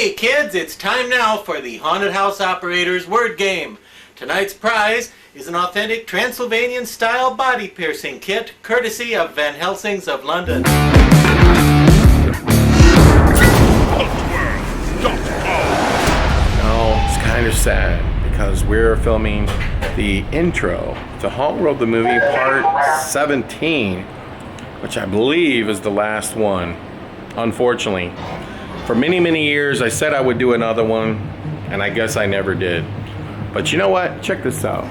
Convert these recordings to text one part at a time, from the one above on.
Hey kids, it's time now for the Haunted House Operator's Word Game. Tonight's prize is an authentic Transylvanian-style body piercing kit, courtesy of Van Helsing's of London. No, it's kind of sad because we're filming the intro to Hauntworld The Movie Part 17, which I believe is the last one, unfortunately. For many, many years, I said I would do another one, and I guess I never did. But you know what? Check this out.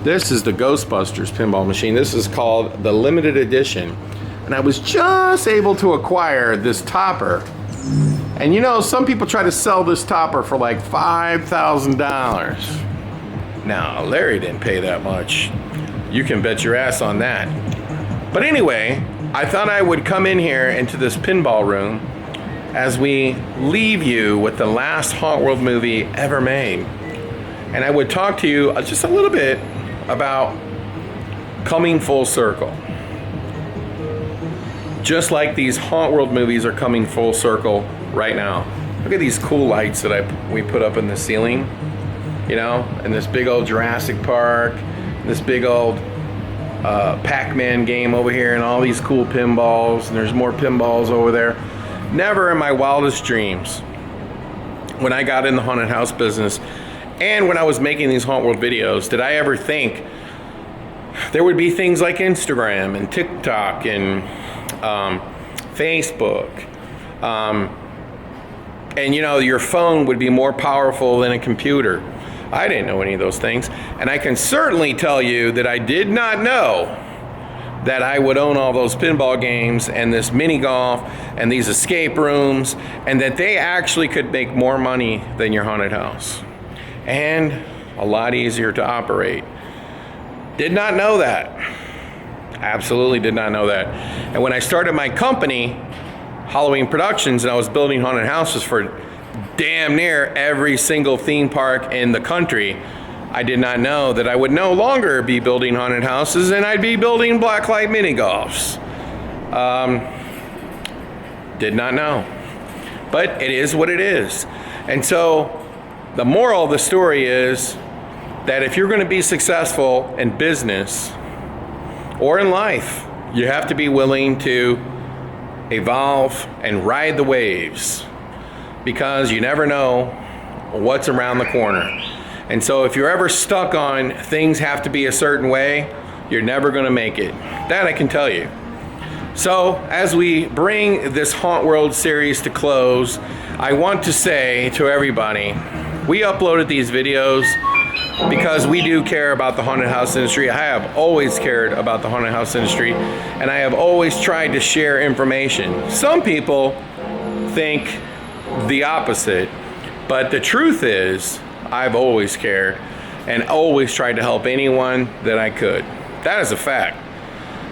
This is the Ghostbusters pinball machine. This is called the limited edition. And I was just able to acquire this topper. And you know, some people try to sell this topper for like $5,000. Now, Larry didn't pay that much. You can bet your ass on that. But anyway, I thought I would come in here into this pinball room as we leave you with the last Hauntworld movie ever made. And I would talk to you just a little bit about coming full circle. Just like these Hauntworld movies are coming full circle right now. Look at these cool lights that we put up in the ceiling, you know, and this big old Jurassic Park, this big old Pac-Man game over here, and all these cool pinballs, and there's more pinballs over there. Never in my wildest dreams, when I got in the haunted house business and when I was making these Hauntworld videos, did I ever think there would be things like Instagram and TikTok and Facebook, and you know, your phone would be more powerful than a computer. I didn't know any of those things, and I can certainly tell you that I did not know that I would own all those pinball games and this mini golf and these escape rooms, and that they actually could make more money than your haunted house and a lot easier to operate. Did not know that. Absolutely did not know that. And when I started my company, Halloween Productions, and I was building haunted houses for damn near every single theme park in the country, I did not know that I would no longer be building haunted houses and I'd be building blacklight mini golfs. Did not know. But it is what it is. And so the moral of the story is that if you're going to be successful in business or in life, you have to be willing to evolve and ride the waves, because you never know what's around the corner. And so if you're ever stuck on things have to be a certain way, you're never going to make it. That I can tell you. So as we bring this Hauntworld series to close, I want to say to everybody, we uploaded these videos because we do care about the haunted house industry. I have always cared about the haunted house industry, and I have always tried to share information. Some people think the opposite, but the truth is, I've always cared and always tried to help anyone that I could. That is a fact.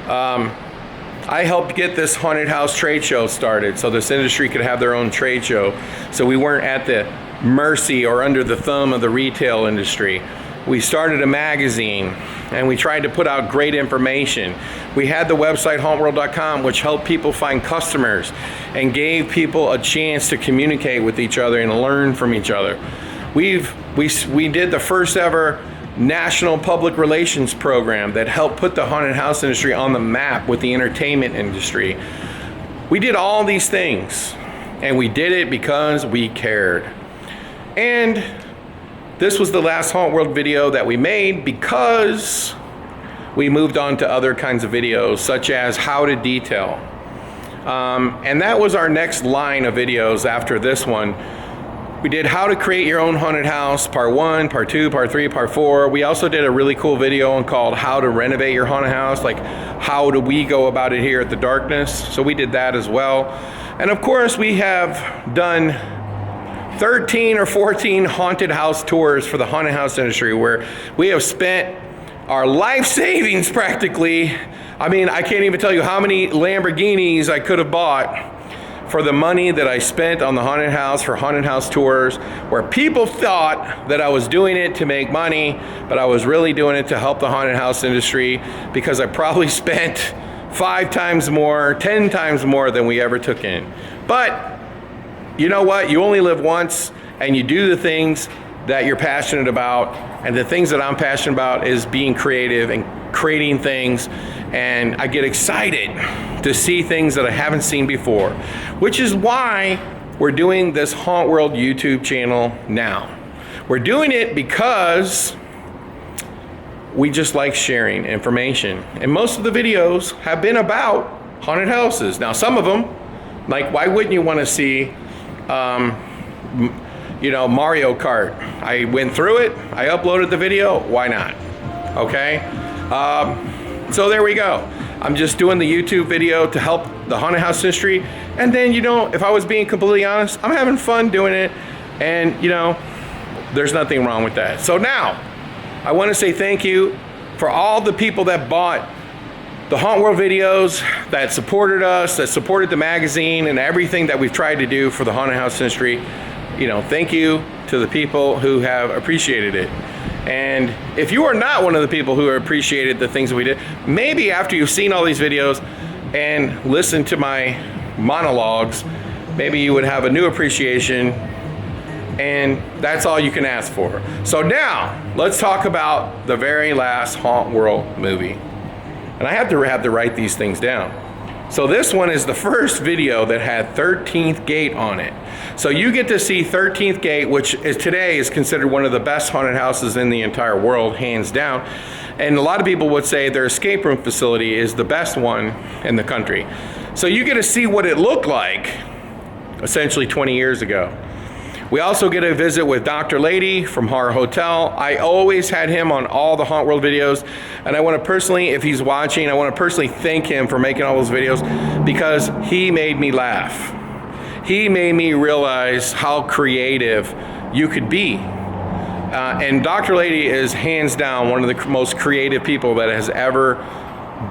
I helped get this haunted house trade show started so this industry could have their own trade show, so we weren't at the mercy or under the thumb of the retail industry. We started a magazine and we tried to put out great information. We had the website hauntworld.com, which helped people find customers and gave people a chance to communicate with each other and learn from each other. We did the first ever national public relations program that helped put the haunted house industry on the map with the entertainment industry. We did all these things, and we did it because we cared. And this was the last Hauntworld video that we made because we moved on to other kinds of videos, such as how to detail. And that was our next line of videos after this one. We did how to create your own haunted house, part 1, part 2, part 3, part 4. We also did a really cool video called how to renovate your haunted house, like how do we go about it here at the Darkness. So we did that as well. And of course we have done 13 or 14 haunted house tours for the haunted house industry, where we have spent our life savings practically. I mean, I can't even tell you how many Lamborghinis I could have bought for the money that I spent on the haunted house for haunted house tours, where people thought that I was doing it to make money, but I was really doing it to help the haunted house industry, because I probably spent 5 times more, 10 times more than we ever took in. But you know what? You only live once, and you do the things that you're passionate about. And the things that I'm passionate about is being creative and creating things. And I get excited to see things that I haven't seen before, which is why we're doing this Hauntworld YouTube channel now. We're doing it because we just like sharing information. And most of the videos have been about haunted houses. Now, some of them, like, why wouldn't you want to see, you know, Mario Kart? I went through it, I uploaded the video, why not? Okay? So there we go. I'm just doing the YouTube video to help the haunted house industry. And then, you know, if I was being completely honest, I'm having fun doing it. And, you know, there's nothing wrong with that. So now, I want to say thank you for all the people that bought the Hauntworld videos, that supported us, that supported the magazine and everything that we've tried to do for the haunted house industry. You know, thank you to the people who have appreciated it. And if you are not one of the people who appreciated the things that we did, maybe after you've seen all these videos and listened to my monologues, maybe you would have a new appreciation, and that's all you can ask for. So now, let's talk about the very last Hauntworld movie. And I have to write these things down. So this one is the first video that had 13th Gate on it. So you get to see 13th Gate, which is today is considered one of the best haunted houses in the entire world, hands down. And a lot of people would say their escape room facility is the best one in the country. So you get to see what it looked like essentially 20 years ago. We also get a visit with Dr. Lady from Horror Hotel. I always had him on all the Hauntworld videos, and I want to personally, if he's watching, I want to personally thank him for making all those videos because he made me laugh. He made me realize how creative you could be. And Dr. Lady is hands down one of the most creative people that has ever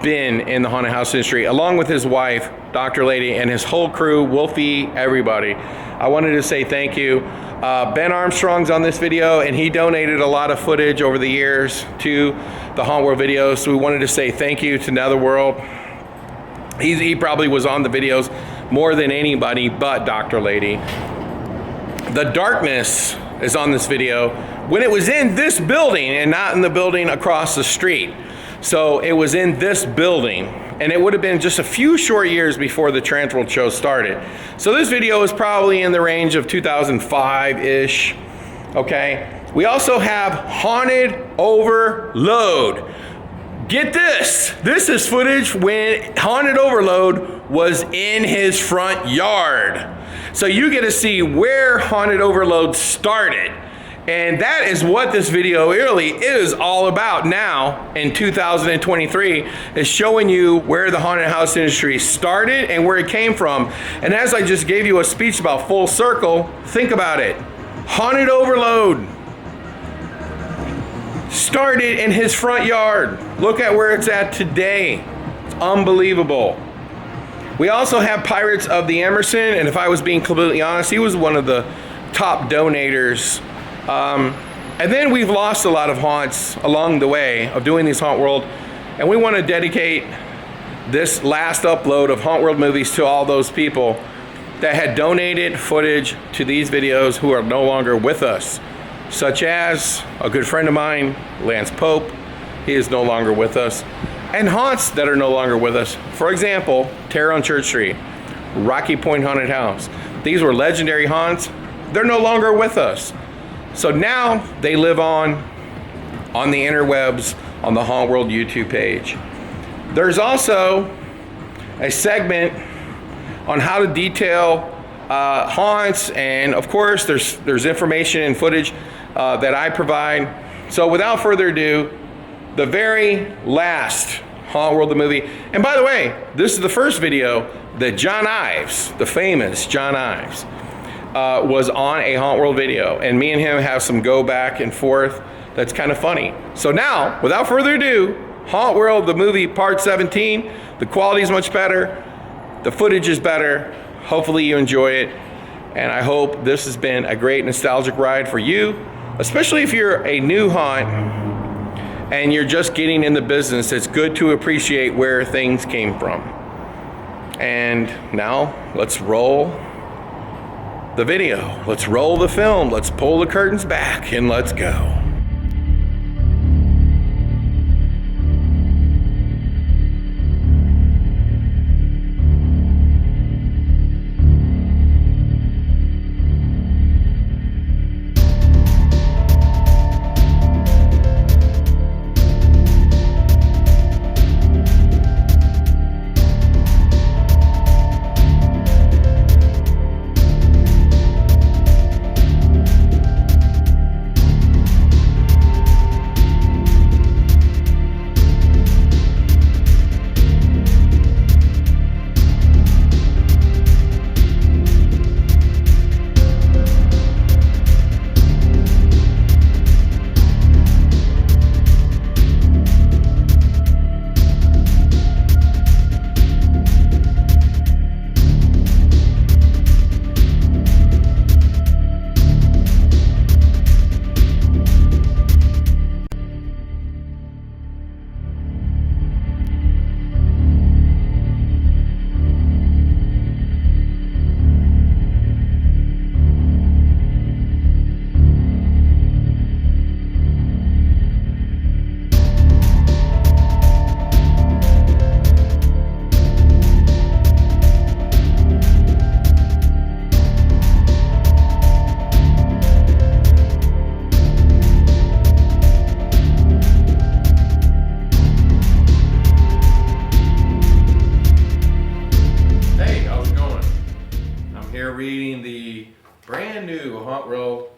been in the haunted house industry, along with his wife, Dr. Lady, and his whole crew, Wolfie, everybody. I wanted to say thank you. Ben Armstrong's on this video, and he donated a lot of footage over the years to the Hauntworld videos, so we wanted to say thank you to Netherworld. He probably was on the videos more than anybody but Dr. Lady. The darkness is on this video when it was in this building and not in the building across the street. So it was in this building, and it would have been just a few short years before the Transworld show started. So this video is probably in the range of 2005-ish, okay? We also have Haunted Overload. Get this, this is footage when Haunted Overload was in his front yard. So you get to see where Haunted Overload started. And that is what this video really is all about now in 2023, is showing you where the haunted house industry started and where it came from. And as I just gave you a speech about full circle, think about it. Haunted Overload started in his front yard. Look at where it's at today. It's unbelievable. We also have Pirates of the Emerson, and if I was being completely honest, he was one of the top donators. And then we've lost a lot of haunts along the way of doing these Hauntworld, and we want to dedicate this last upload of Hauntworld movies to all those people that had donated footage to these videos who are no longer with us, such as a good friend of mine, Lance Pope. He is no longer with us. And haunts that are no longer with us. For example, Terror on Church Street, Rocky Point Haunted House. These were legendary haunts. They're no longer with us. So now they live on the interwebs on the Hauntworld YouTube page. There's also a segment on how to detail haunts, and of course there's information and footage that I provide. So without further ado, the very last Hauntworld the movie. And by the way, this is the first video that John Ives, the famous John Ives, was on a Hauntworld video, and me and him have some go back and forth that's kind of funny. So now, without further ado, Hauntworld the Movie Part 17. The quality is much better, the footage is better. Hopefully you enjoy it, and I hope this has been a great nostalgic ride for you, especially if you're a new haunt and you're just getting in the business. It's good to appreciate where things came from. And now let's roll the video. Let's roll the film. Let's pull the curtains back and let's go. Reading the brand new Hauntworld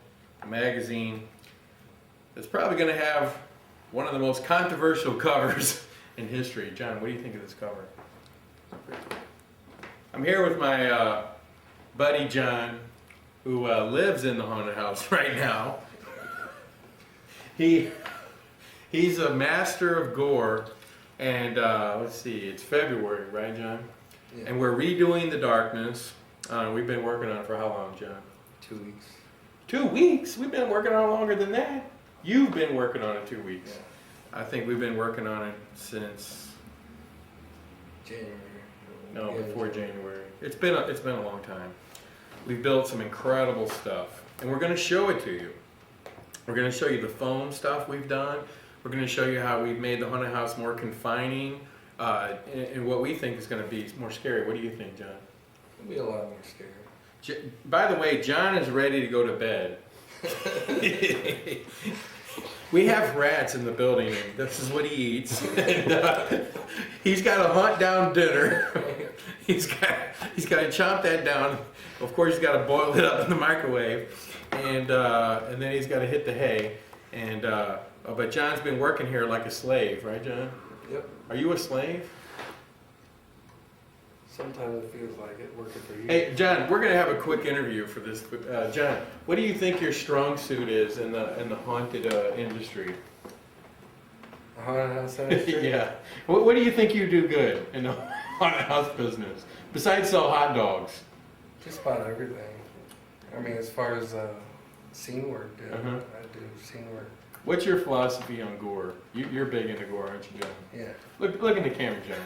magazine. It's probably going to have one of the most controversial covers in history. John, what do you think of this cover? I'm here with my buddy John, who lives in the haunted house right now. He's a master of gore, and let's see, it's February, right, John? Yeah. And we're redoing The Darkness. We've been working on it for how long, John? 2 weeks. 2 weeks? We've been working on it longer than that. You've been working on it 2 weeks. Yeah. I think we've been working on it since January. No, before January. It's been a long time. We've built some incredible stuff, and we're going to show it to you. We're going to show you the foam stuff we've done. We're going to show you how we've made the haunted house more confining, and what we think is going to be more scary. What do you think, John? It'll be a lot more scary. By the way, John is ready to go to bed. We have rats in the building, and this is what he eats. And, he's got to hunt down dinner. He's got to chomp that down. Of course, he's got to boil it up in the microwave, and then he's got to hit the hay. And but John's been working here like a slave, right, John? Yep. Are you a slave? Sometimes it feels like it, working for you. Hey, John, we're going to have a quick interview for this. John, what do you think your strong suit is in the haunted industry? The haunted house industry? Yeah. What do you think you do good in the haunted house business, besides sell hot dogs? Just about everything. I mean, as far as scene work, I do scene work. What's your philosophy on gore? You're big into gore, aren't you, John? Yeah. Look in the camera, John.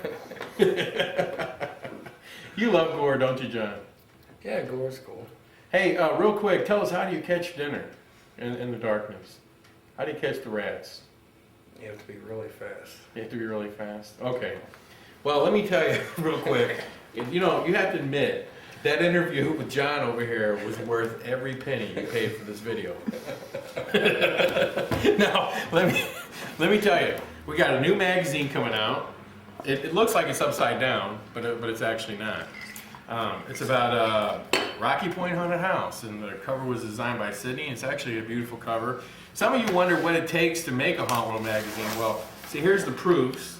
You love gore, don't you, John? Yeah, gore's cool. Hey, real quick, tell us, how do you catch dinner in the darkness? How do you catch the rats? You have to be really fast. You have to be really fast? Okay. Well, let me tell you real quick. You know, you have to admit, that interview with John over here was worth every penny you paid for this video. Now, let me tell you, we got a new magazine coming out. It looks like it's upside down, but it's actually not. It's about Rocky Point Haunted House, and the cover was designed by Sydney. It's actually a beautiful cover. Some of you wonder what it takes to make a Hauntworld magazine. Well, see, here's the proofs.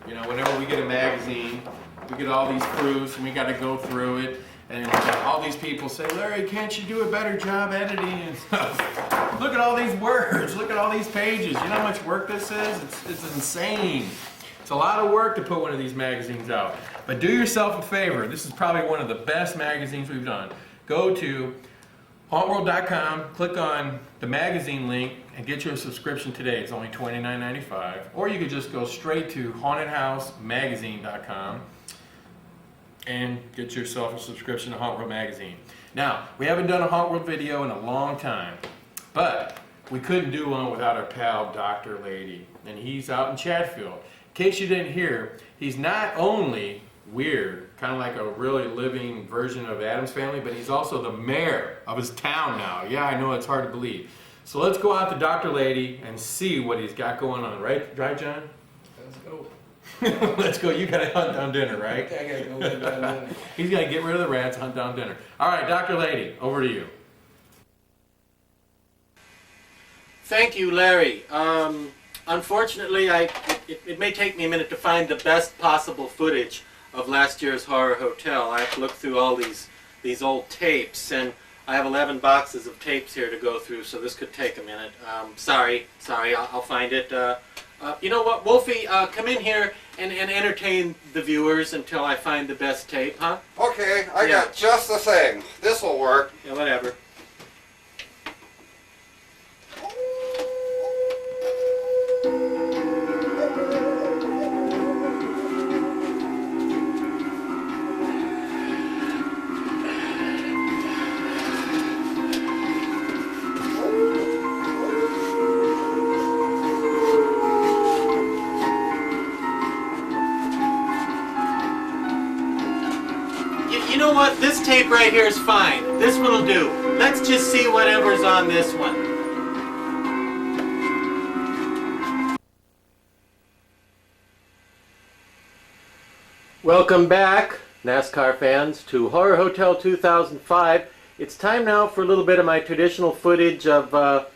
You know, whenever we get a magazine, we get all these proofs, and we got to go through it. And all these people say, Larry, can't you do a better job editing and stuff? Look at all these words. Look at all these pages. You know how much work this is? It's insane. It's a lot of work to put one of these magazines out. But do yourself a favor. This is probably one of the best magazines we've done. Go to hauntworld.com, click on the magazine link, and get you a subscription today. It's only $29.95. Or you could just go straight to hauntedhousemagazine.com and get yourself a subscription to Hauntworld Magazine. Now, we haven't done a Hauntworld video in a long time, but we couldn't do one without our pal, Dr. Lady, and he's out in Chatfield. In case you didn't hear, he's not only weird, kind of like a really living version of Addams Family, but he's also the mayor of his town now. Yeah, I know it's hard to believe. So let's go out to Dr. Lady and see what he's got going on, right, John? Let's go. Let's go. You gotta hunt down dinner, right? I gotta go hunt down dinner. He's gonna get rid of the rats, hunt down dinner. All right, Dr. Lady, over to you. Thank you, Larry. Unfortunately, it may take me a minute to find the best possible footage of last year's Horror Hotel. I have to look through all these old tapes, and I have 11 boxes of tapes here to go through, so this could take a minute. Sorry, I'll find it. You know what, Wolfie, come in here and entertain the viewers until I find the best tape, huh? Okay, I got just the thing. This'll work. Yeah, whatever. You know what? This tape right here is fine. This one will do. Let's just see whatever's on this one. Welcome back, NASCAR fans, to Horror Hotel 2005. It's time now for a little bit of my traditional footage of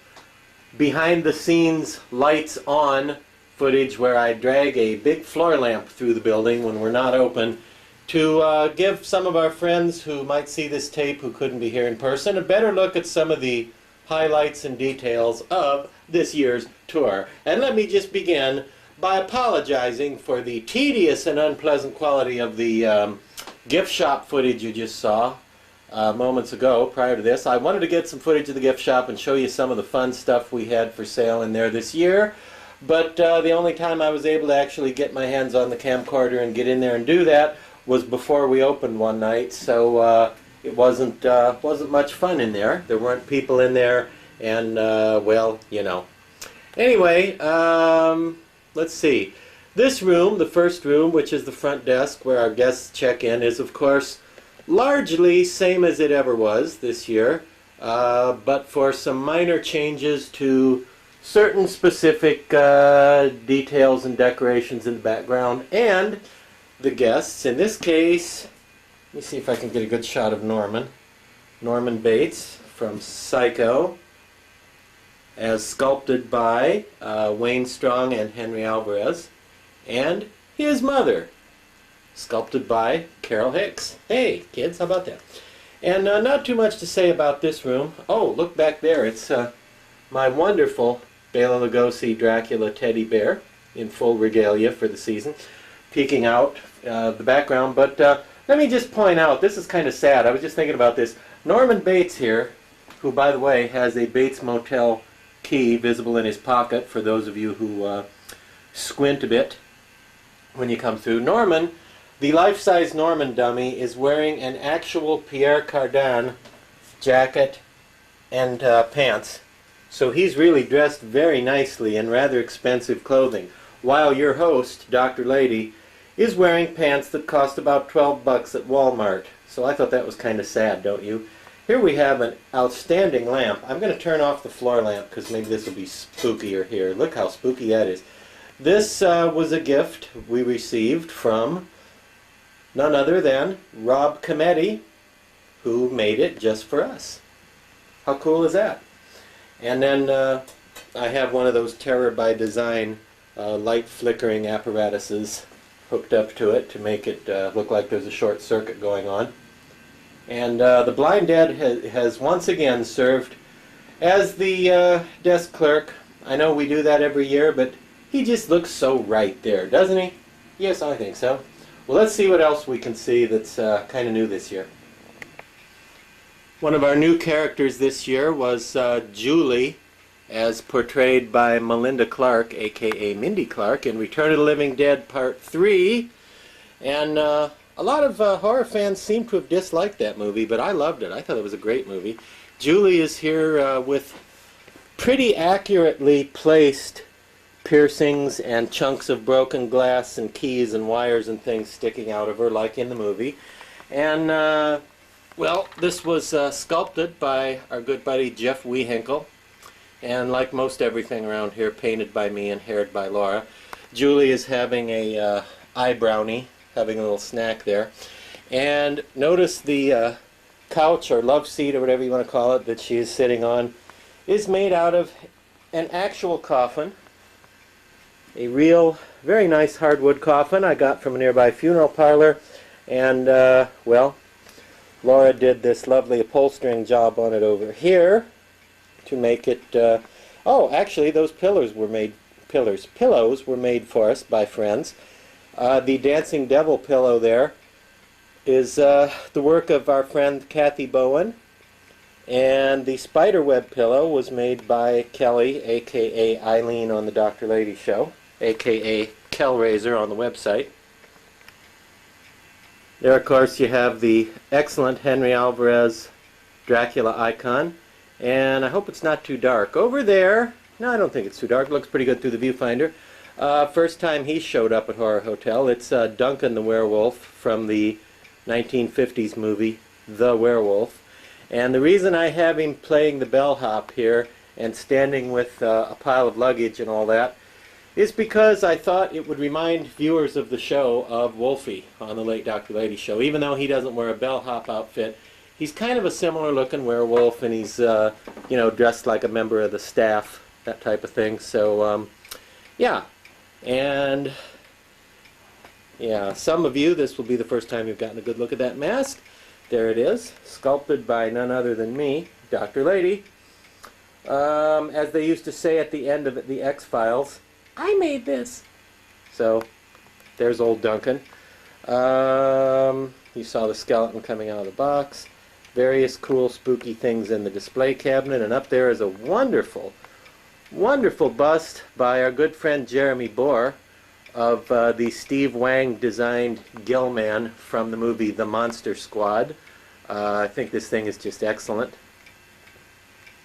behind-the-scenes lights-on footage where I drag a big floor lamp through the building when we're not open to give some of our friends who might see this tape who couldn't be here in person a better look at some of the highlights and details of this year's tour. And let me just begin by apologizing for the tedious and unpleasant quality of the gift shop footage you just saw moments ago prior to this. I wanted to get some footage of the gift shop and show you some of the fun stuff we had for sale in there this year. But the only time I was able to actually get my hands on the camcorder and get in there and do that was before we opened one night, so it wasn't much fun in there. There weren't people in there, and well, you know. Anyway, let's see. This room, the first room, which is the front desk where our guests check in, is of course largely same as it ever was this year, but for some minor changes to certain specific details and decorations in the background, and the guests. In this case, let me see if I can get a good shot of Norman Bates from Psycho, as sculpted by Wayne Strong and Henry Alvarez, and his mother, sculpted by Carol Hicks. Hey kids, how about that? And not too much to say about this room. Oh, look back there, it's my wonderful Bela Lugosi Dracula teddy bear in full regalia for the season, peeking out the background. But let me just point out, this is kind of sad. I was just thinking about this. Norman Bates here, who by the way has a Bates Motel key visible in his pocket for those of you who squint a bit when you come through. Norman, the life-size Norman dummy, is wearing an actual Pierre Cardin jacket and pants. So he's really dressed very nicely in rather expensive clothing, while your host, Dr. Lady, is wearing pants that cost about 12 bucks at Walmart. So I thought that was kind of sad, don't you? Here we have an outstanding lamp. I'm going to turn off the floor lamp because maybe this will be spookier here. Look how spooky that is. This was a gift we received from none other than Rob Cometti, who made it just for us. How cool is that? And then I have one of those Terror by Design light flickering apparatuses hooked up to it to make it look like there's a short circuit going on. And the Blind Dad has once again served as the desk clerk. I know we do that every year, but he just looks so right there, doesn't he? Yes, I think so. Well, let's see what else we can see that's kind of new this year. One of our new characters this year was Julie, as portrayed by Melinda Clark, aka Mindy Clark, in Return of the Living Dead Part 3. And A lot of horror fans seem to have disliked that movie, but I loved it. I thought it was a great movie. Julie is here with pretty accurately placed piercings and chunks of broken glass and keys and wires and things sticking out of her like in the movie. And, well, this was sculpted by our good buddy Jeff Wehinkle. And like most everything around here, painted by me and haired by Laura. Julie is having a eye brownie, having a little snack there. And notice the couch or love seat or whatever you want to call it that she is sitting on is made out of an actual coffin. A real, very nice hardwood coffin I got from a nearby funeral parlor. And, well, Laura did this lovely upholstering job on it over here to make it, oh, actually those pillows were made for us by friends. The Dancing Devil pillow there is the work of our friend Kathy Bowen, and the spiderweb pillow was made by Kelly, aka Eileen on the Dr. Lady Show, aka Kellraiser on the website. There, of course, you have the excellent Henry Alvarez Dracula icon. And I hope it's not too dark. Over there, no, I don't think it's too dark. It looks pretty good through the viewfinder. First time he showed up at Horror Hotel. It's Duncan the Werewolf from the 1950s movie, The Werewolf. And the reason I have him playing the bellhop here and standing with a pile of luggage and all that is because I thought it would remind viewers of the show of Wolfie on the late Dr. Lady Show. Even though he doesn't wear a bellhop outfit, he's kind of a similar looking werewolf, and he's, you know, dressed like a member of the staff, that type of thing. So, yeah. And, yeah, some of you, this will be the first time you've gotten a good look at that mask. There it is, sculpted by none other than me, Dr. Lady. As they used to say at the end of the X-Files, I made this. So, there's old Duncan. You saw the skeleton coming out of the box. Various cool spooky things in the display cabinet, and up there is a wonderful, wonderful bust by our good friend Jeremy Bohr of the Steve Wang designed Gillman from the movie The Monster Squad. I think this thing is just excellent.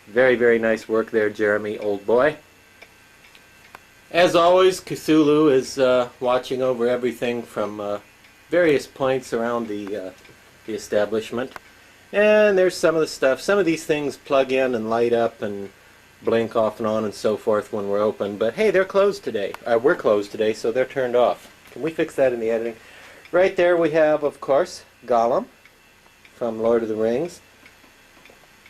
Very, very nice work there, Jeremy, old boy. As always, Cthulhu is watching over everything from various points around the establishment. And there's some of the stuff. Some of these things plug in and light up and blink off and on and so forth when we're open. But hey, they're closed today. We're closed today, so they're turned off. Can we fix that in the editing? Right there we have, of course, Gollum from Lord of the Rings.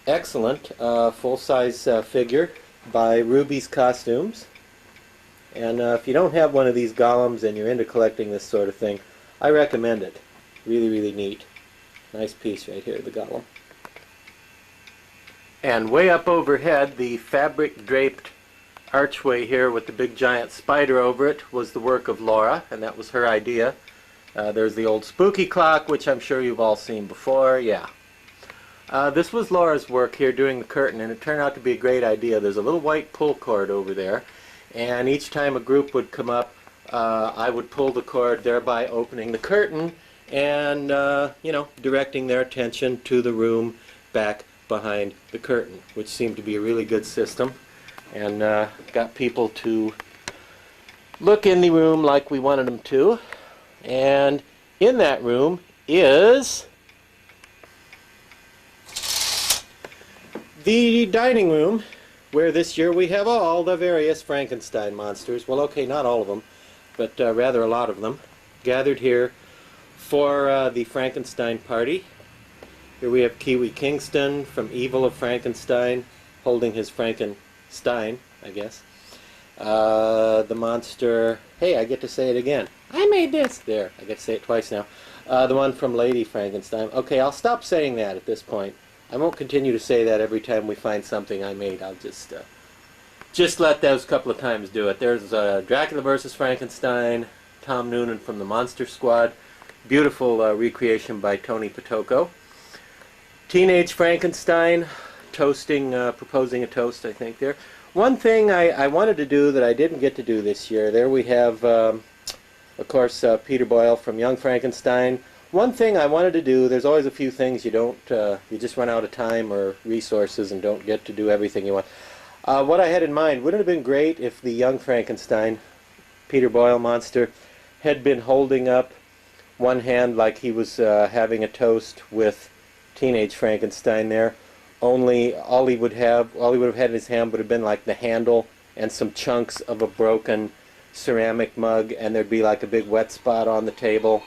Excellent full-size figure by Ruby's Costumes. And if you don't have one of these Gollums and you're into collecting this sort of thing, I recommend it. Really, really neat. Nice piece right here, the Gollum. And way up overhead, the fabric-draped archway here with the big giant spider over it was the work of Laura, and that was her idea. There's the old spooky clock, which I'm sure you've all seen before. Yeah. This was Laura's work here doing the curtain, and it turned out to be a great idea. There's a little white pull cord over there, and each time a group would come up, I would pull the cord, thereby opening the curtain and, you know, directing their attention to the room back behind the curtain, which seemed to be a really good system, and got people to look in the room like we wanted them to. And in that room is the dining room, where this year we have all the various Frankenstein monsters. Well, okay, not all of them, but rather a lot of them, gathered here for the Frankenstein party. Here we have Kiwi Kingston from Evil of Frankenstein, holding his Frankenstein, I guess. The monster, hey, I get to say it again. I made this. There, I get to say it twice now. The one from Lady Frankenstein. Okay, I'll stop saying that at this point. I won't continue to say that every time we find something I made. I'll just let those couple of times do it. There's Dracula vs. Frankenstein, Tom Noonan from the Monster Squad. Beautiful recreation by Tony Potoko. Teenage Frankenstein, toasting, proposing a toast, I think there. One thing I wanted to do that I didn't get to do this year, there we have, of course, Peter Boyle from Young Frankenstein, One thing I wanted to do, there's always a few things you just run out of time or resources and don't get to do everything you want. What I had in mind, wouldn't it have been great if the young Frankenstein, Peter Boyle monster, had been holding up one hand like he was having a toast with teenage Frankenstein there, only all he would have had in his hand would have been like the handle and some chunks of a broken ceramic mug, and there'd be like a big wet spot on the table.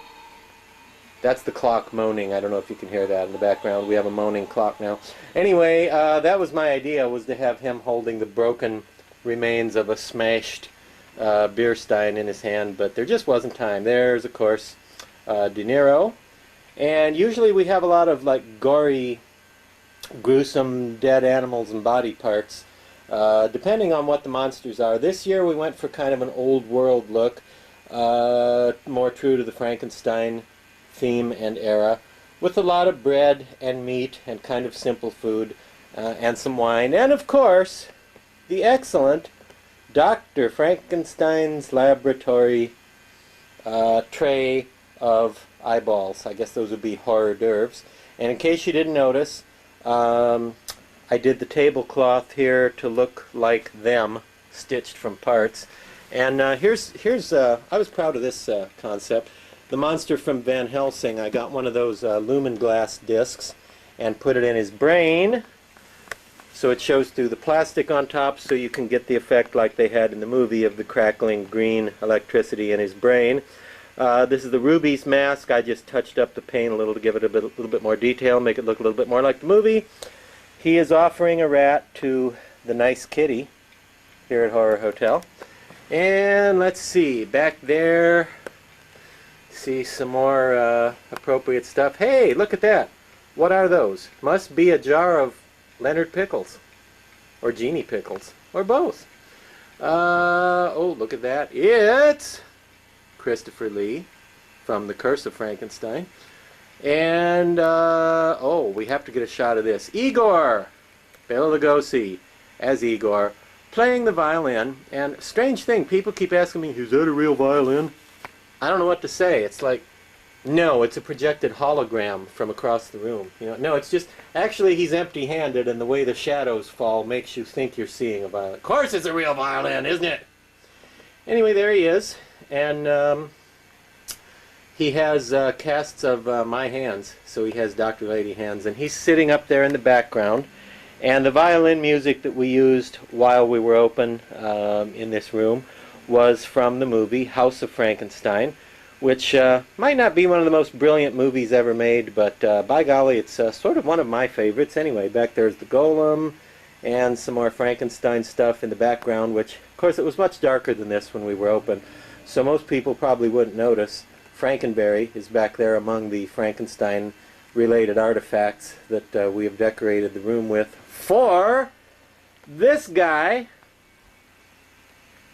That's the clock moaning. I don't know if you can hear that in the background. We have a moaning clock now. Anyway, that was my idea, was to have him holding the broken remains of a smashed beer stein in his hand, but there just wasn't time. There's, of course, De Niro. And usually we have a lot of like gory, gruesome dead animals and body parts, depending on what the monsters are. This year we went for kind of an old world look, more true to the Frankenstein theme and era, with a lot of bread and meat and kind of simple food, and some wine, and of course the excellent Dr. Frankenstein's laboratory tray of eyeballs. I guess those would be hors d'oeuvres. And in case you didn't notice, I did the tablecloth here to look like them, stitched from parts. And here's I was proud of this concept. The monster from Van Helsing, I got one of those lumen glass discs and put it in his brain, so it shows through the plastic on top, so you can get the effect like they had in the movie of the crackling green electricity in his brain. This is the Ruby's mask. I just touched up the paint a little to give it a little bit more detail, make it look a little bit more like the movie. He is offering a rat to the nice kitty here at Horror Hotel. And let's see, back there, see some more appropriate stuff. Hey, look at that. What are those? Must be a jar of Leonard pickles, or Genie pickles, or both. Oh, look at that. It's Christopher Lee from The Curse of Frankenstein. And, oh, we have to get a shot of this. Igor Bela Lugosi as Igor, playing the violin. And strange thing, people keep asking me, is that a real violin? I don't know what to say. It's like, no, it's a projected hologram from across the room. You know, no, it's just, actually he's empty-handed, and the way the shadows fall makes you think you're seeing a violin. Of course it's a real violin, isn't it? Anyway, there he is, and he has casts of my hands, so he has Dr. Lady hands, and he's sitting up there in the background. And the violin music that we used while we were open in this room was from the movie House of Frankenstein, which might not be one of the most brilliant movies ever made, but by golly, it's sort of one of my favorites. Anyway, back there's the golem and some more Frankenstein stuff in the background, which, of course, it was much darker than this when we were open, so most people probably wouldn't notice. Frankenberry is back there among the Frankenstein-related artifacts that we have decorated the room with for this guy,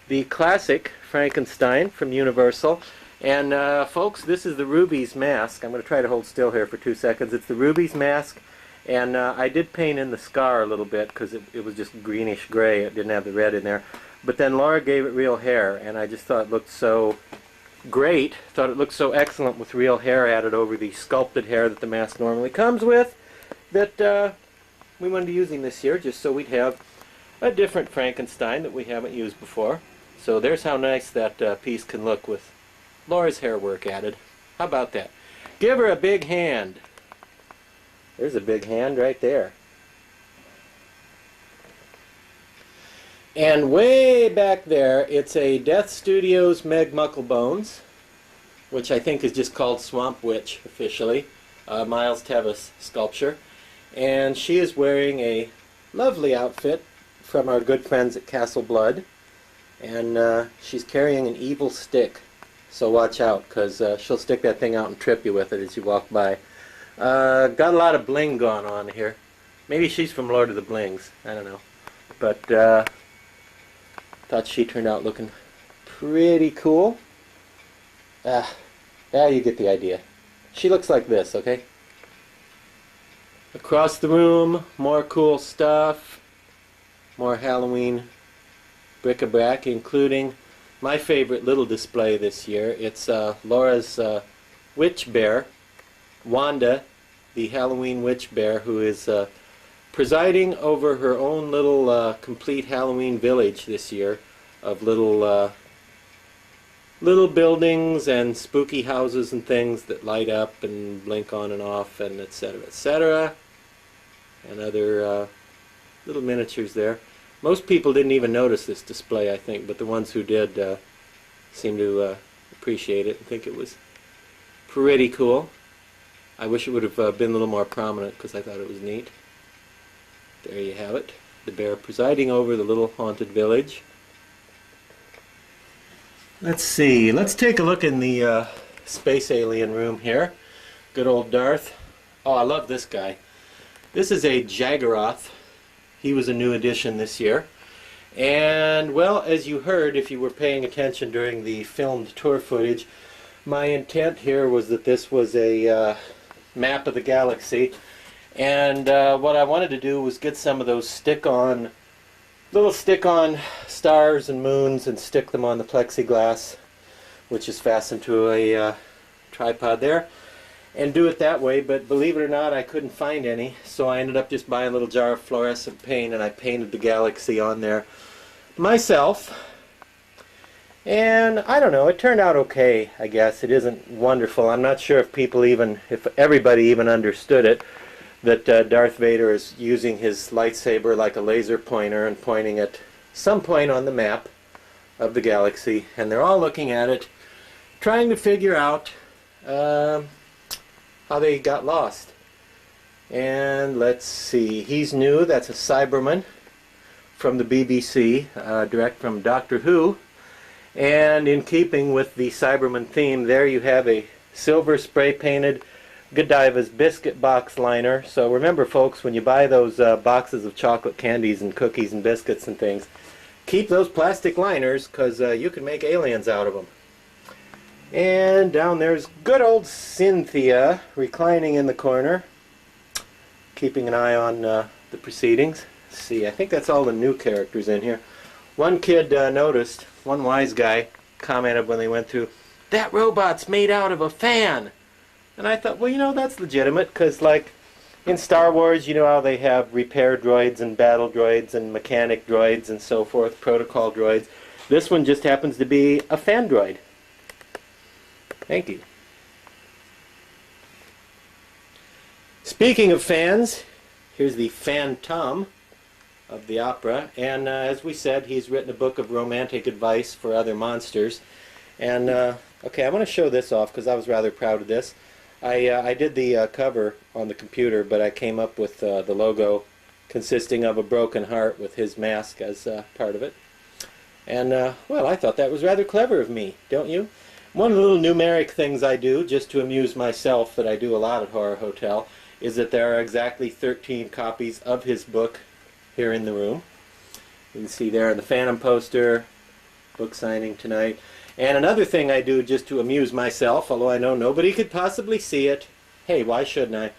the classic Frankenstein from Universal. And folks, this is the Ruby's mask. I'm going to try to hold still here for 2 seconds. It's the Ruby's mask, and I did paint in the scar a little bit because it was just greenish gray. It didn't have the red in there. But then Laura gave it real hair, and I just thought it looked so great, thought it looked so excellent with real hair added over the sculpted hair that the mask normally comes with, that we wanted to use him this year just so we'd have a different Frankenstein that we haven't used before. So there's how nice that piece can look with Laura's hair work added. How about that? Give her a big hand. There's a big hand right there. And way back there, it's a Death Studios Meg Mucklebones, which I think is just called Swamp Witch officially, Miles Tevis sculpture. And she is wearing a lovely outfit from our good friends at Castle Blood. And she's carrying an evil stick. So watch out, because she'll stick that thing out and trip you with it as you walk by. Got a lot of bling going on here. Maybe she's from Lord of the Blings. I don't know. But thought she turned out looking pretty cool. Yeah, you get the idea. She looks like this, okay? Across the room, more cool stuff. More Halloween bric-a-brac, including my favorite little display this year. It's Laura's witch bear Wanda, the Halloween witch bear, who is presiding over her own little complete Halloween village this year of little buildings and spooky houses and things that light up and blink on and off, and etc., and other little miniatures there. Most people didn't even notice this display, I think, but the ones who did seem to appreciate it and think it was pretty cool. I wish it would have been a little more prominent because I thought it was neat. There you have it. The bear presiding over the little haunted village. Let's see. Let's take a look in the space alien room here. Good old Darth. Oh, I love this guy. This is a Jaggeroth. He was a new addition this year. And, well, as you heard, if you were paying attention during the filmed tour footage, my intent here was that this was a map of the galaxy. And what I wanted to do was get some of those little stick-on stars and moons and stick them on the plexiglass, which is fastened to a tripod there, and do it that way. But believe it or not, I couldn't find any, so I ended up just buying a little jar of fluorescent paint, and I painted the galaxy on there myself. And I don't know, it turned out okay, I guess. It isn't wonderful. I'm not sure if everybody even understood it, that Darth Vader is using his lightsaber like a laser pointer and pointing at some point on the map of the galaxy, and they're all looking at it, trying to figure out how they got lost. And let's see, he's new. That's a Cyberman from the BBC, direct from Doctor Who. And in keeping with the Cyberman theme, there you have a silver spray-painted Godiva's biscuit box liner. So remember, folks, when you buy those boxes of chocolate candies and cookies and biscuits and things, keep those plastic liners, because you can make aliens out of them. And down there's good old Cynthia reclining in the corner, keeping an eye on the proceedings. Let's see, I think that's all the new characters in here. One kid noticed, one wise guy commented when they went through, "That robot's made out of a fan." And I thought, well, you know, that's legitimate, because, like, in Star Wars, you know how they have repair droids and battle droids and mechanic droids and so forth, protocol droids. This one just happens to be a fan droid. Thank you. Speaking of fans, here's the Phantom of the opera. And as we said, he's written a book of romantic advice for other monsters. And, okay, I want to show this off, because I was rather proud of this. I did the cover on the computer, but I came up with the logo consisting of a broken heart with his mask as part of it. And, well, I thought that was rather clever of me, don't you? One of the little numeric things I do, just to amuse myself, that I do a lot at Horror Hotel, is that there are exactly 13 copies of his book here in the room. You can see there the Phantom poster, book signing tonight. And another thing I do just to amuse myself, although I know nobody could possibly see it, hey, why shouldn't I?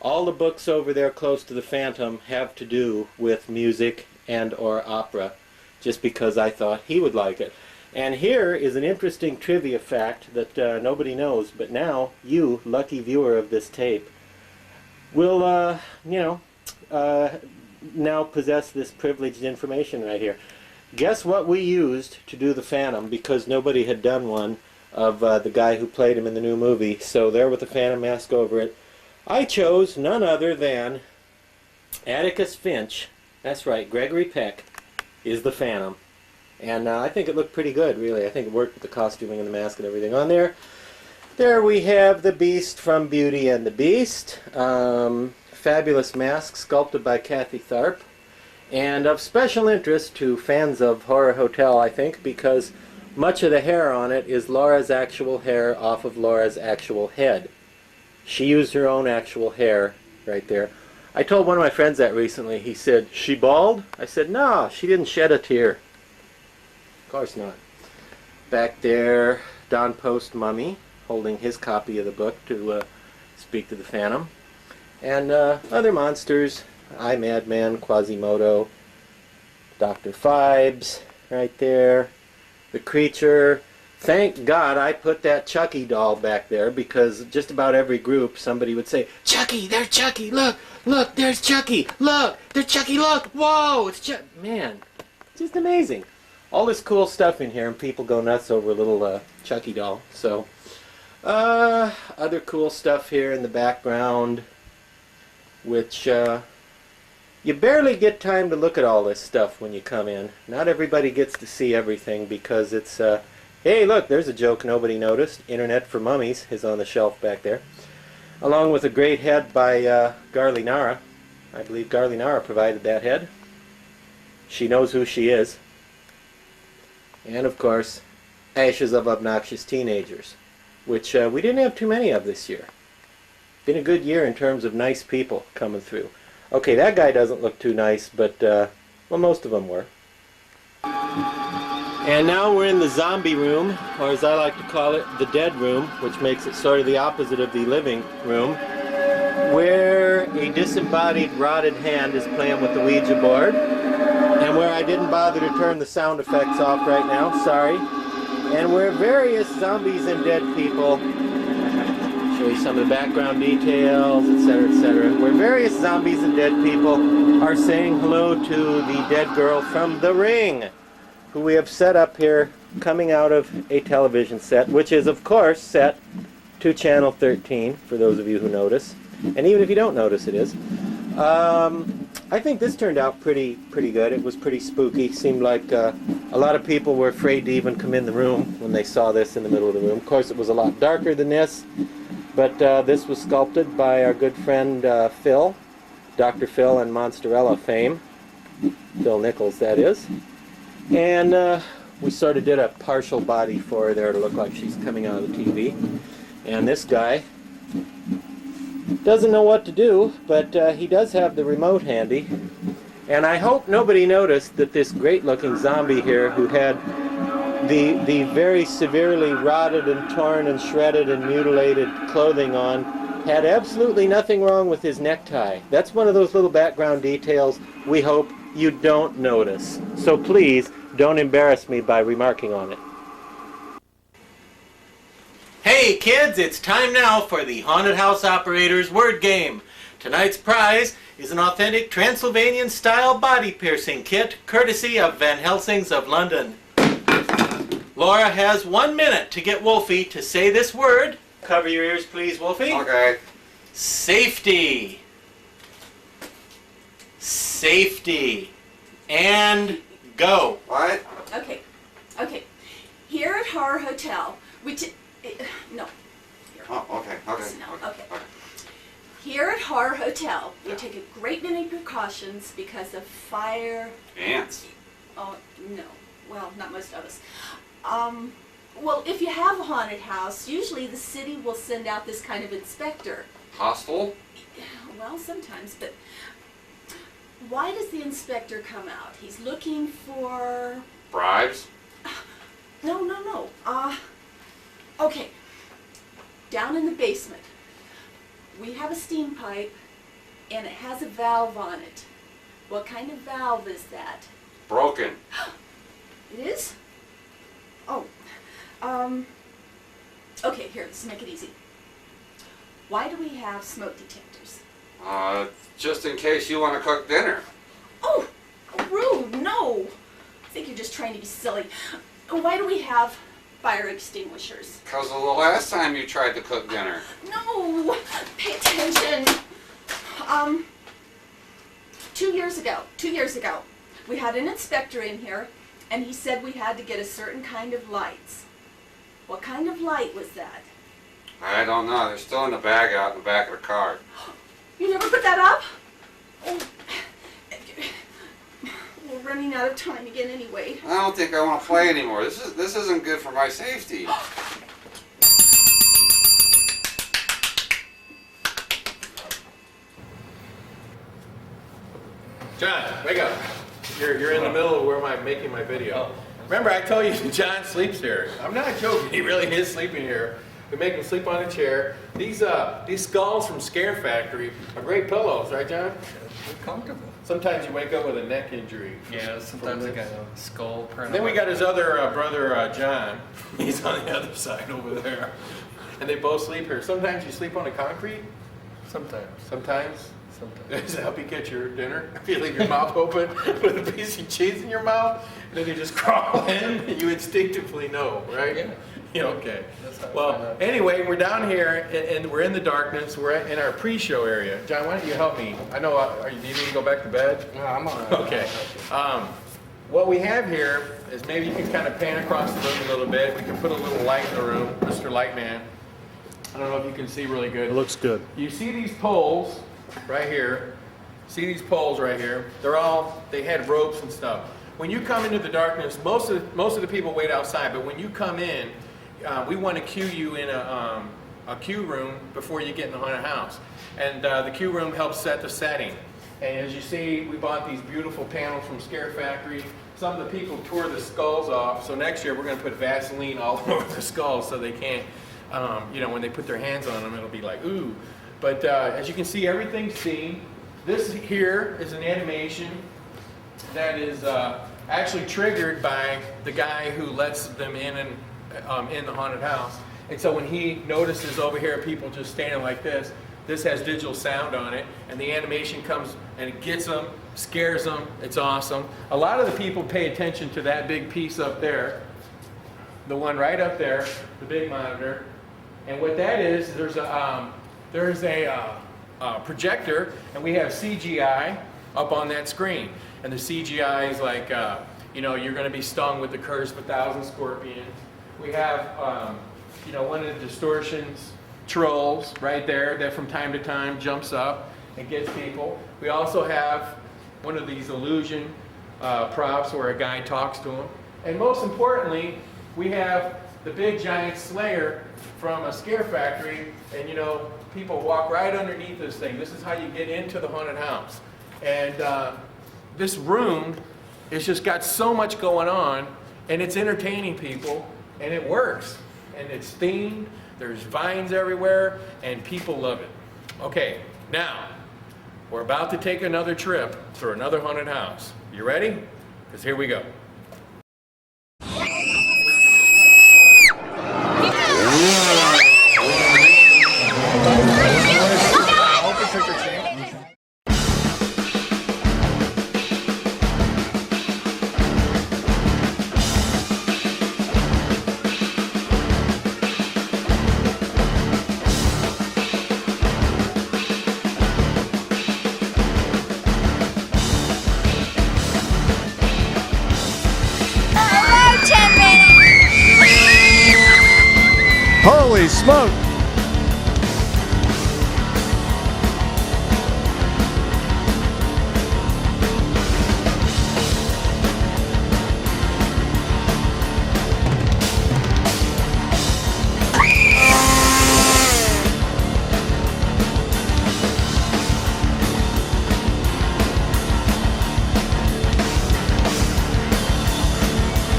All the books over there close to the Phantom have to do with music and or opera, just because I thought he would like it. And here is an interesting trivia fact that nobody knows, but now you, lucky viewer of this tape, will, now possess this privileged information right here. Guess what we used to do the Phantom, because nobody had done one of the guy who played him in the new movie. So there with the Phantom mask over it, I chose none other than Atticus Finch. That's right, Gregory Peck is the Phantom. And I think it looked pretty good, really. I think it worked with the costuming and the mask and everything on there. There we have the Beast from Beauty and the Beast. Fabulous mask sculpted by Kathy Tharp. And of special interest to fans of Horror Hotel, I think, because much of the hair on it is Laura's actual hair off of Laura's actual head. She used her own actual hair right there. I told one of my friends that recently. He said, "She bald?" I said, "No, she didn't shed a tear." Of course not. Back there, Don Post Mummy, holding his copy of the book to speak to the Phantom. And other monsters. I, Madman, Quasimodo, Dr. Phibes, right there, the Creature, Thank God I put that Chucky doll back there, because just about every group somebody would say, Chucky, there's Chucky, look, look, there's Chucky, look, there's Chucky, look, whoa, it's Chucky. Man, just amazing. All this cool stuff in here, and people go nuts over a little Chucky doll. So, other cool stuff here in the background, which you barely get time to look at all this stuff when you come in. Not everybody gets to see everything because it's, hey look, there's a joke nobody noticed. Internet for Mummies is on the shelf back there. Along with a great head by Garly Nara. I believe Garly Nara provided that head. She knows who she is. And of course, Ashes of Obnoxious Teenagers, which we didn't have too many of this year. Been a good year in terms of nice people coming through. Okay, that guy doesn't look too nice, but, well, most of them were. And now we're in the zombie room, or as I like to call it, the dead room, which makes it sort of the opposite of the living room, where a disembodied, rotted hand is playing with the Ouija board, and where I didn't bother to turn the sound effects off right now, sorry, and where various zombies and dead people, show you some of the background details, etc., where various zombies and dead people are saying hello to the dead girl from The Ring, who we have set up here coming out of a television set, which is of course set to channel 13, for those of you who notice, and even if you don't notice, it is. I think this turned out pretty good. It was pretty spooky. Seemed like a lot of people were afraid to even come in the room when they saw this in the middle of the room. Of course, it was a lot darker than this, but this was sculpted by our good friend Phil, Dr. Phil and Monsterella fame, Phil Nichols, that is. And we sort of did a partial body for her there to look like she's coming out of the TV. And this guy doesn't know what to do, but he does have the remote handy. And I hope nobody noticed that this great-looking zombie here, who had the very severely rotted and torn and shredded and mutilated clothing on, had absolutely nothing wrong with his necktie. That's one of those little background details we hope you don't notice. So please, don't embarrass me by remarking on it. Hey kids, it's time now for the Haunted House Operator's Word Game. Tonight's prize is an authentic Transylvanian-style body piercing kit, courtesy of Van Helsing's of London. Laura has 1 minute to get Wolfie to say this word. Cover your ears, please, Wolfie. Okay. Safety. Safety. And go. What? Okay. Here at Horror Hotel, no. Here. Oh, okay. No, okay. Here at Horror Hotel, we take a great many precautions because of fire. Ants. Oh, no. Well, not most of us. Well, if you have a haunted house, usually the city will send out this kind of inspector. Hostile? Well, sometimes, but why does the inspector come out? He's looking for... Bribes? No. Okay. Down in the basement, we have a steam pipe, and it has a valve on it. What kind of valve is that? Broken. It is? Oh. Okay, here, let's make it easy. Why do we have smoke detectors? Just in case you want to cook dinner. Oh, rude, no. I think you're just trying to be silly. Why do we have fire extinguishers? Because of the last time you tried to cook dinner. No, pay attention. 2 years ago, we had an inspector in here, and he said we had to get a certain kind of lights. What kind of light was that? I don't know. They're still in the bag out in the back of the car. You never put that up? Oh. We're running out of time again anyway. I don't think I want to play anymore. This isn't good for my safety. John, wake up. You're in the middle of where I'm making my video. Remember, I told you John sleeps here. I'm not joking. He really is sleeping here. We make him sleep on a chair. These skulls from Scare Factory are great pillows, right, John? They're comfortable. Sometimes you wake up with a neck injury. Yeah, sometimes I got a skull print. Then we got his other brother, John. He's on the other side over there. And they both sleep here. Sometimes you sleep on the concrete. Sometimes. Sometimes. Sometimes. Does it help you get your dinner? If you leave your mouth open with a piece of cheese in your mouth, and then you just crawl in, and you instinctively know, right? Yeah. Yeah, okay. That's how I find Well, out. anyway, we're down here, and we're in the darkness. We're in our pre-show area. John, why don't you help me? I know, do you need to go back to bed? No, I'm all right. Okay. What we have here is maybe you can kind of pan across the room a little bit. We can put a little light in the room, Mr. Lightman. I don't know if you can see really good. It looks good. You see these poles right here? See these poles right here? They had ropes and stuff. When you come into the darkness, most of the people wait outside, but when you come in, we want to queue you in a queue room before you get in the haunted house. And the queue room helps set the setting. And as you see, we bought these beautiful panels from Scare Factory. Some of the people tore the skulls off, so next year we're going to put Vaseline all over the skulls so they can't, when they put their hands on them, it'll be like, ooh. But as you can see, everything's seen. This here is an animation that is actually triggered by the guy who lets them in the haunted house. And so when he notices over here people just standing like this has digital sound on it, and the animation comes and it gets them, scares them. It's awesome. A lot of the people pay attention to that big piece up there, the one right up there, the big monitor. And what that is, there's a projector, and we have CGI up on that screen. And the CGI is like, you're going to be stung with the curse of 1,000 scorpions. We have, one of the distortions trolls right there that from time to time jumps up and gets people. We also have one of these illusion props where a guy talks to him. And most importantly, we have the big giant slayer from a Scare Factory, and people walk right underneath this thing. This is how you get into the haunted house. And this room has just got so much going on, and it's entertaining people, and it works. And it's themed, there's vines everywhere, and people love it. Okay, now, we're about to take another trip through another haunted house. You ready? Because here we go. Holy smoke!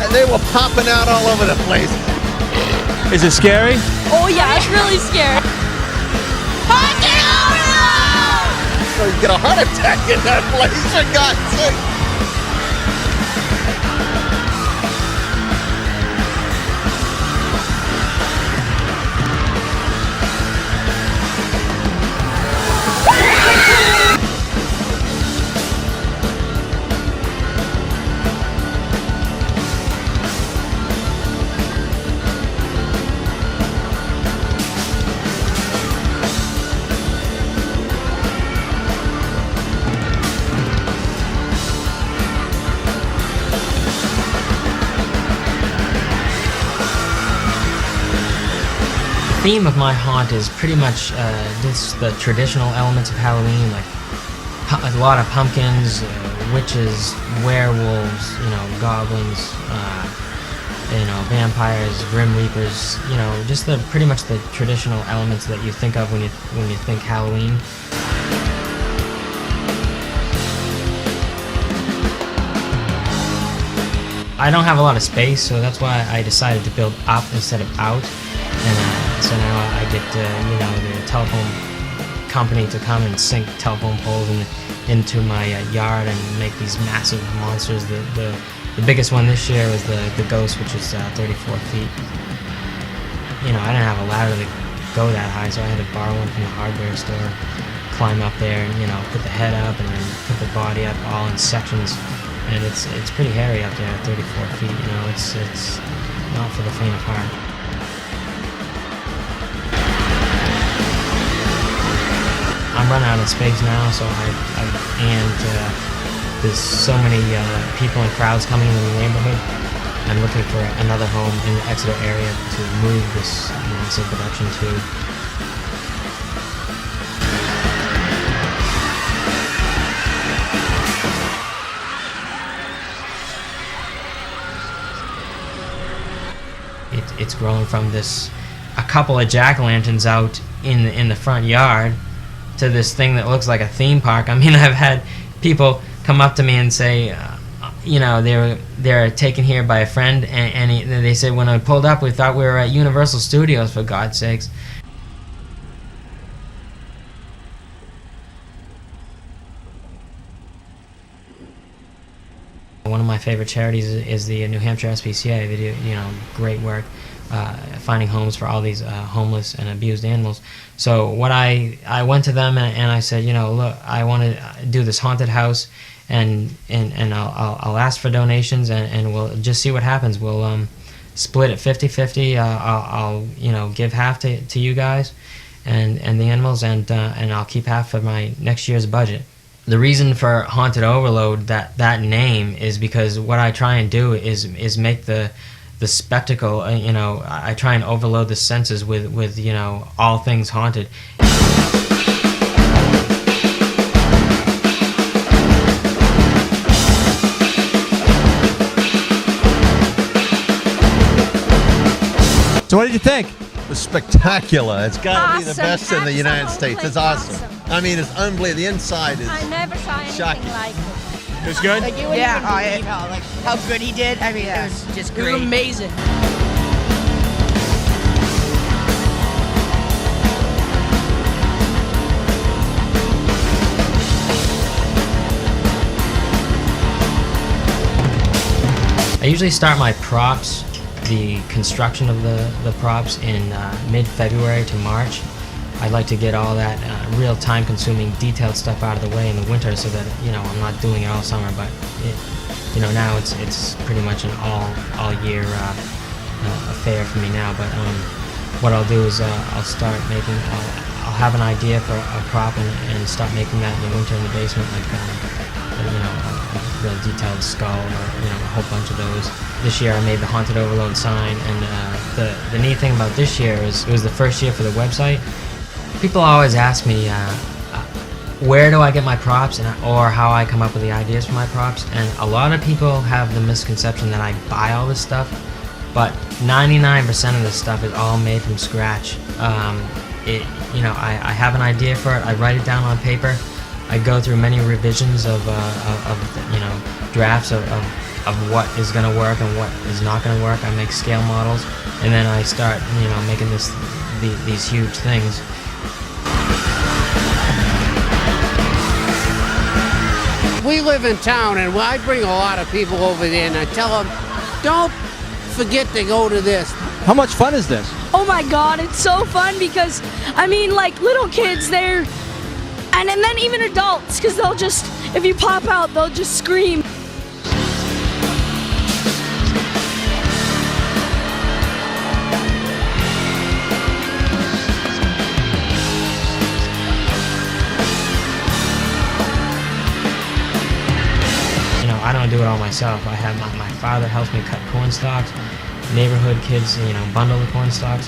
And they were popping out all over the place. Is it scary? Oh yeah, it's really scary. So you get a heart attack in that place, for God's sake. The theme of my haunt is pretty much the traditional elements of Halloween, like a lot of pumpkins, witches, werewolves, goblins, vampires, grim reapers, just pretty much the traditional elements that you think of when you think Halloween. I don't have a lot of space, so that's why I decided to build up instead of out. And so now I get the telephone company to come and sink telephone poles into my yard and make these massive monsters. The biggest one this year was the ghost, which is 34 feet. You know, I didn't have a ladder to go that high, so I had to borrow one from the hardware store, climb up there, and you know, put the head up and then put the body up all in sections. And it's pretty hairy up there at 34 feet. You know, it's not for the faint of heart. I'm running out of space now, so there's so many people and crowds coming into the neighborhood. I'm looking for another home in the Exeter area to move this massive production to. It's grown from a couple of jack-o'-lanterns out in the front yard to this thing that looks like a theme park. I mean, I've had people come up to me and say, you know, they're taken here by a friend, and they said when I pulled up, we thought we were at Universal Studios, for God's sakes. One of my favorite charities is the New Hampshire SPCA. They do, you know, great work finding homes for all these homeless and abused animals. So what I went to them and I said, you know, look, I want to do this haunted house, and I'll ask for donations, and we'll just see what happens. We'll split it 50-50. I'll you know, give half to you guys and the animals, and I'll keep half of my next year's budget. The reason for Haunted Overload, that name, is because what I try and do is make the spectacle, you know, I try and overload the senses with you know, all things haunted. So what did you think? It was spectacular. It's got to be the Awesome. best in the United States. It's awesome. Awesome. I mean, it's unbelievable. The inside is I never saw anything shocking. like it. It was good? Like, you wouldn't even believe how good he did. I mean, it was just great. It was amazing. I usually start my props, the construction of the props, in mid-February to March. I'd like to get all that real time-consuming, detailed stuff out of the way in the winter, so that, you know, I'm not doing it all summer. But you know, now it's pretty much an all-year affair for me now. But what I'll do is I'll start making. I'll have an idea for a prop and start making that in the winter in the basement, like you know, a real detailed skull, or you know, a whole bunch of those. This year I made the Haunted Overload sign, and the neat thing about this year is it was the first year for the website. People always ask me where do I get my props, or how I come up with the ideas for my props, and a lot of people have the misconception that I buy all this stuff, but 99% of this stuff is all made from scratch. You know, I have an idea for it, I write it down on paper, I go through many revisions of you know, drafts of what is going to work and what is not going to work. I make scale models, and then I start, you know, making these huge things. We live in town, and I bring a lot of people over there, and I tell them, don't forget to go to this. How much fun is this? Oh my God, it's so fun because, I mean, like little kids, and then even adults, because they'll just, if you pop out, they'll just scream. I don't do it all myself. I have my father helps me cut corn stalks. Neighborhood kids, you know, bundle the corn stalks.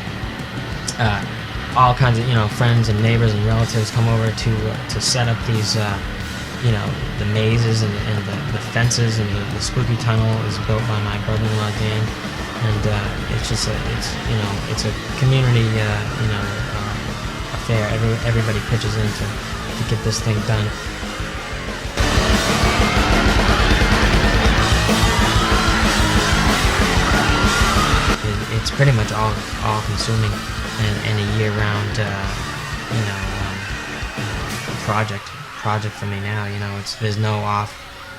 All kinds of, you know, friends and neighbors and relatives come over to set up these, you know, the mazes and the fences, and the spooky tunnel is built by my brother-in-law Dan, and it's just it's a community, you know, affair. Everybody pitches in to get this thing done. It's pretty much all consuming and a year-round, you know, project. project for me now. You know, there's no off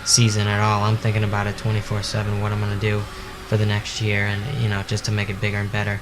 season at all. I'm thinking about it 24/7, what I'm gonna do for the next year, and you know, just to make it bigger and better.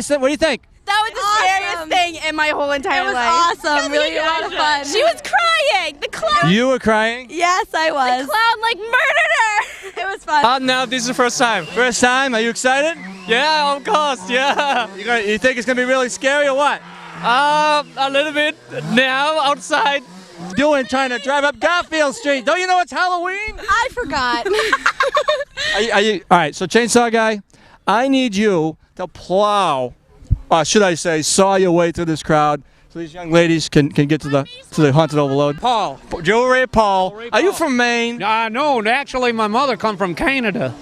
What do you think? That was the scariest thing in my whole entire life. It was awesome. Really a lot of fun. She was crying. The clown. You were crying? Yes, I was. The clown like murdered her. It was fun. No, this is the first time. First time? Are you excited? Yeah, of course, yeah. You think it's going to be really scary or what? A little bit now, outside. Doing trying to drive up Garfield Street. Don't you know it's Halloween? I forgot. Are you, all right, so Chainsaw Guy, I need you to plow, should I say, saw your way through this crowd so these young ladies can get to the Haunted Overload. Paul. Joe Ray Paul. Are you from Maine? No, actually my mother come from Canada.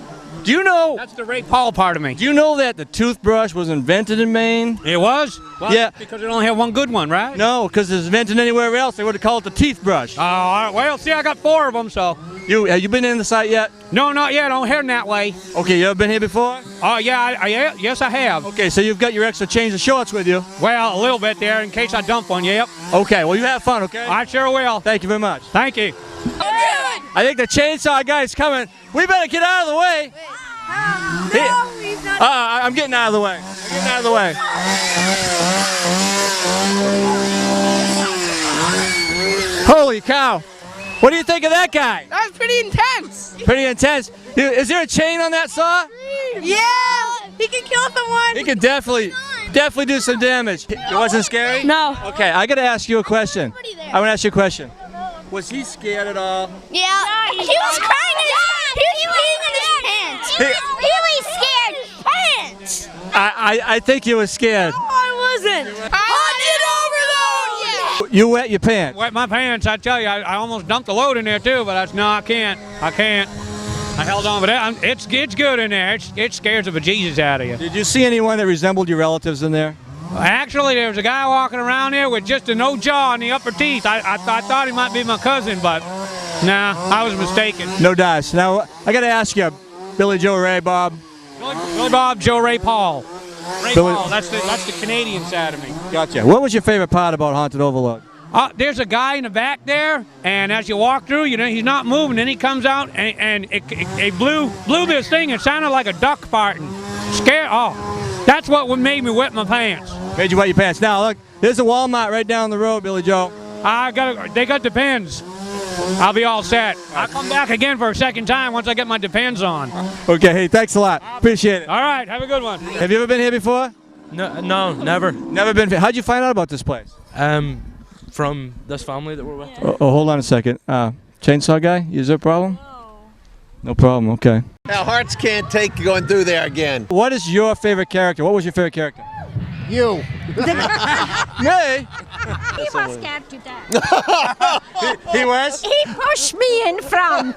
Do you know? That's the Ray Paul part of me. Do you know that the toothbrush was invented in Maine? It was? Well, yeah. Because it only had one good one, right? No, because it's invented anywhere else, they would have called it the teeth brush. Oh, all right. Well, see, I got 4 of them, so. Have you been in the site yet? No, not yet. I'm heading that way. Okay, you ever been here before? Oh, yeah, yes, I have. Okay, so you've got your extra change of shorts with you? Well, a little bit there in case I dump one, yep. Okay, well, you have fun, okay? I sure will. Thank you very much. Thank you. I think the Chainsaw Guy's coming. We better get out of the way. No, he's not. I'm getting out of the way. I'm getting out of the way. Holy cow. What do you think of that guy? That was pretty intense. Pretty intense. Is there a chain on that saw? Yeah, he can kill someone. He could definitely do some damage. It wasn't scary? No. Okay, I gotta ask you a question. I want to ask you a question. Was he scared at all? Yeah. He was crying in his peeing in his pants. He was really scared. Pants. I think he was scared. No, I wasn't. Haunted Overload. You wet your pants. Wet my pants, I tell you. I almost dumped the load in there too, but no, I can't. I held on, but it's good in there. It scares the bejesus out of you. Did you see anyone that resembled your relatives in there? Actually, there was a guy walking around there with just a no jaw in the upper teeth. I thought he might be my cousin, but nah, I was mistaken. No dice. Now, I got to ask you, Billy Joe Ray Bob. Billy Bob, Joe Ray Paul. Ray Billy, Paul, that's the Canadian side of me. Gotcha. What was your favorite part about Haunted Overload? There's a guy in the back there, and as you walk through, you know, he's not moving. Then he comes out, and it blew this thing. It sounded like a duck farting. Scared. Oh, that's what made me wet my pants. Made you wet your pants. Now, look, there's a Walmart right down the road, Billy Joe. They got Depends. I'll be all set. I'll come back again for a second time once I get my Depends on. Okay, hey, thanks a lot. Appreciate it. All right, have a good one. Have you ever been here before? No, never. Never been. How'd you find out about this place? From this family that we're with. Oh, hold on a second. Chainsaw Guy, is there a problem? No problem, okay. Now, hearts can't take going through there again. What is your favorite character? What was your favorite character? You. Me? He was scared to death. He was? He pushed me in front.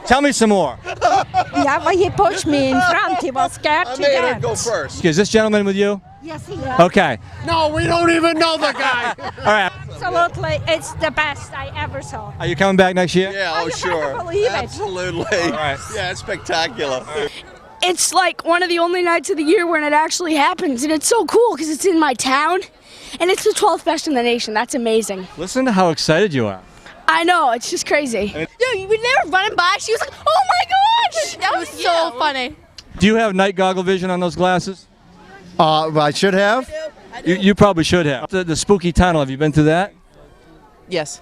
Tell me some more. Yeah, but he pushed me in front. He was scared I to made her death. go first. Is this gentleman with you? Yes, he is. Okay. No, we don't even know the guy. All right. Absolutely, it's the best I ever saw. Are you coming back next year? Yeah, oh, you sure. better believe it. Absolutely. All right. Yeah, it's spectacular. It's like one of the only nights of the year when it actually happens, and it's so cool because it's in my town, and it's the 12th best in the nation. That's amazing. Listen to how excited you are. I know, it's just crazy. Dude, when they were running by, she was like, "Oh my gosh!" That was so funny. Do you have night goggle vision on those glasses? I should have. You probably should have. The spooky tunnel, have you been through that? Yes.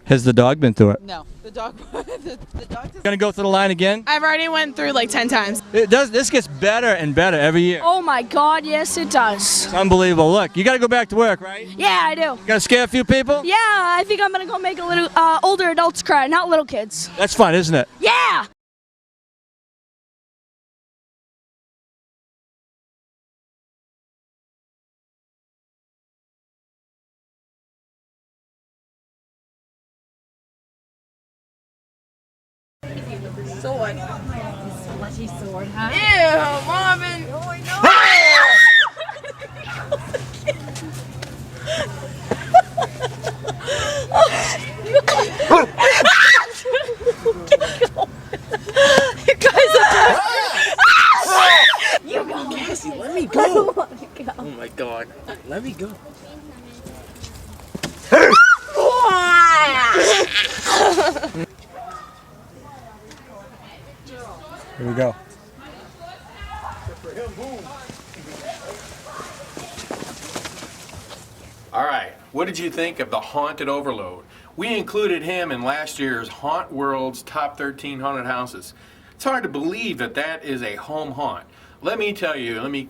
Has the dog been through it? No. The dog. the dog. Gonna go through the line again? I've already went through like 10 times. It does. This gets better and better every year. Oh my God, yes it does. It's unbelievable. Look, you gotta go back to work, right? Yeah, I do. Gotta scare a few people? Yeah, I think I'm gonna go make a little older adults cry, not little kids. That's fun, isn't it? Yeah. sword. Slushy sword, huh? Ew, Marvin. Oh, I You guys are You go. Cassie, let me I go. don't want to go. Oh my God. Let me go. Here we go. All right, what did you think of the Haunted Overload? We included him in last year's Hauntworld's Top 13 Haunted Houses. It's hard to believe that that is a home haunt. Let me tell you, let me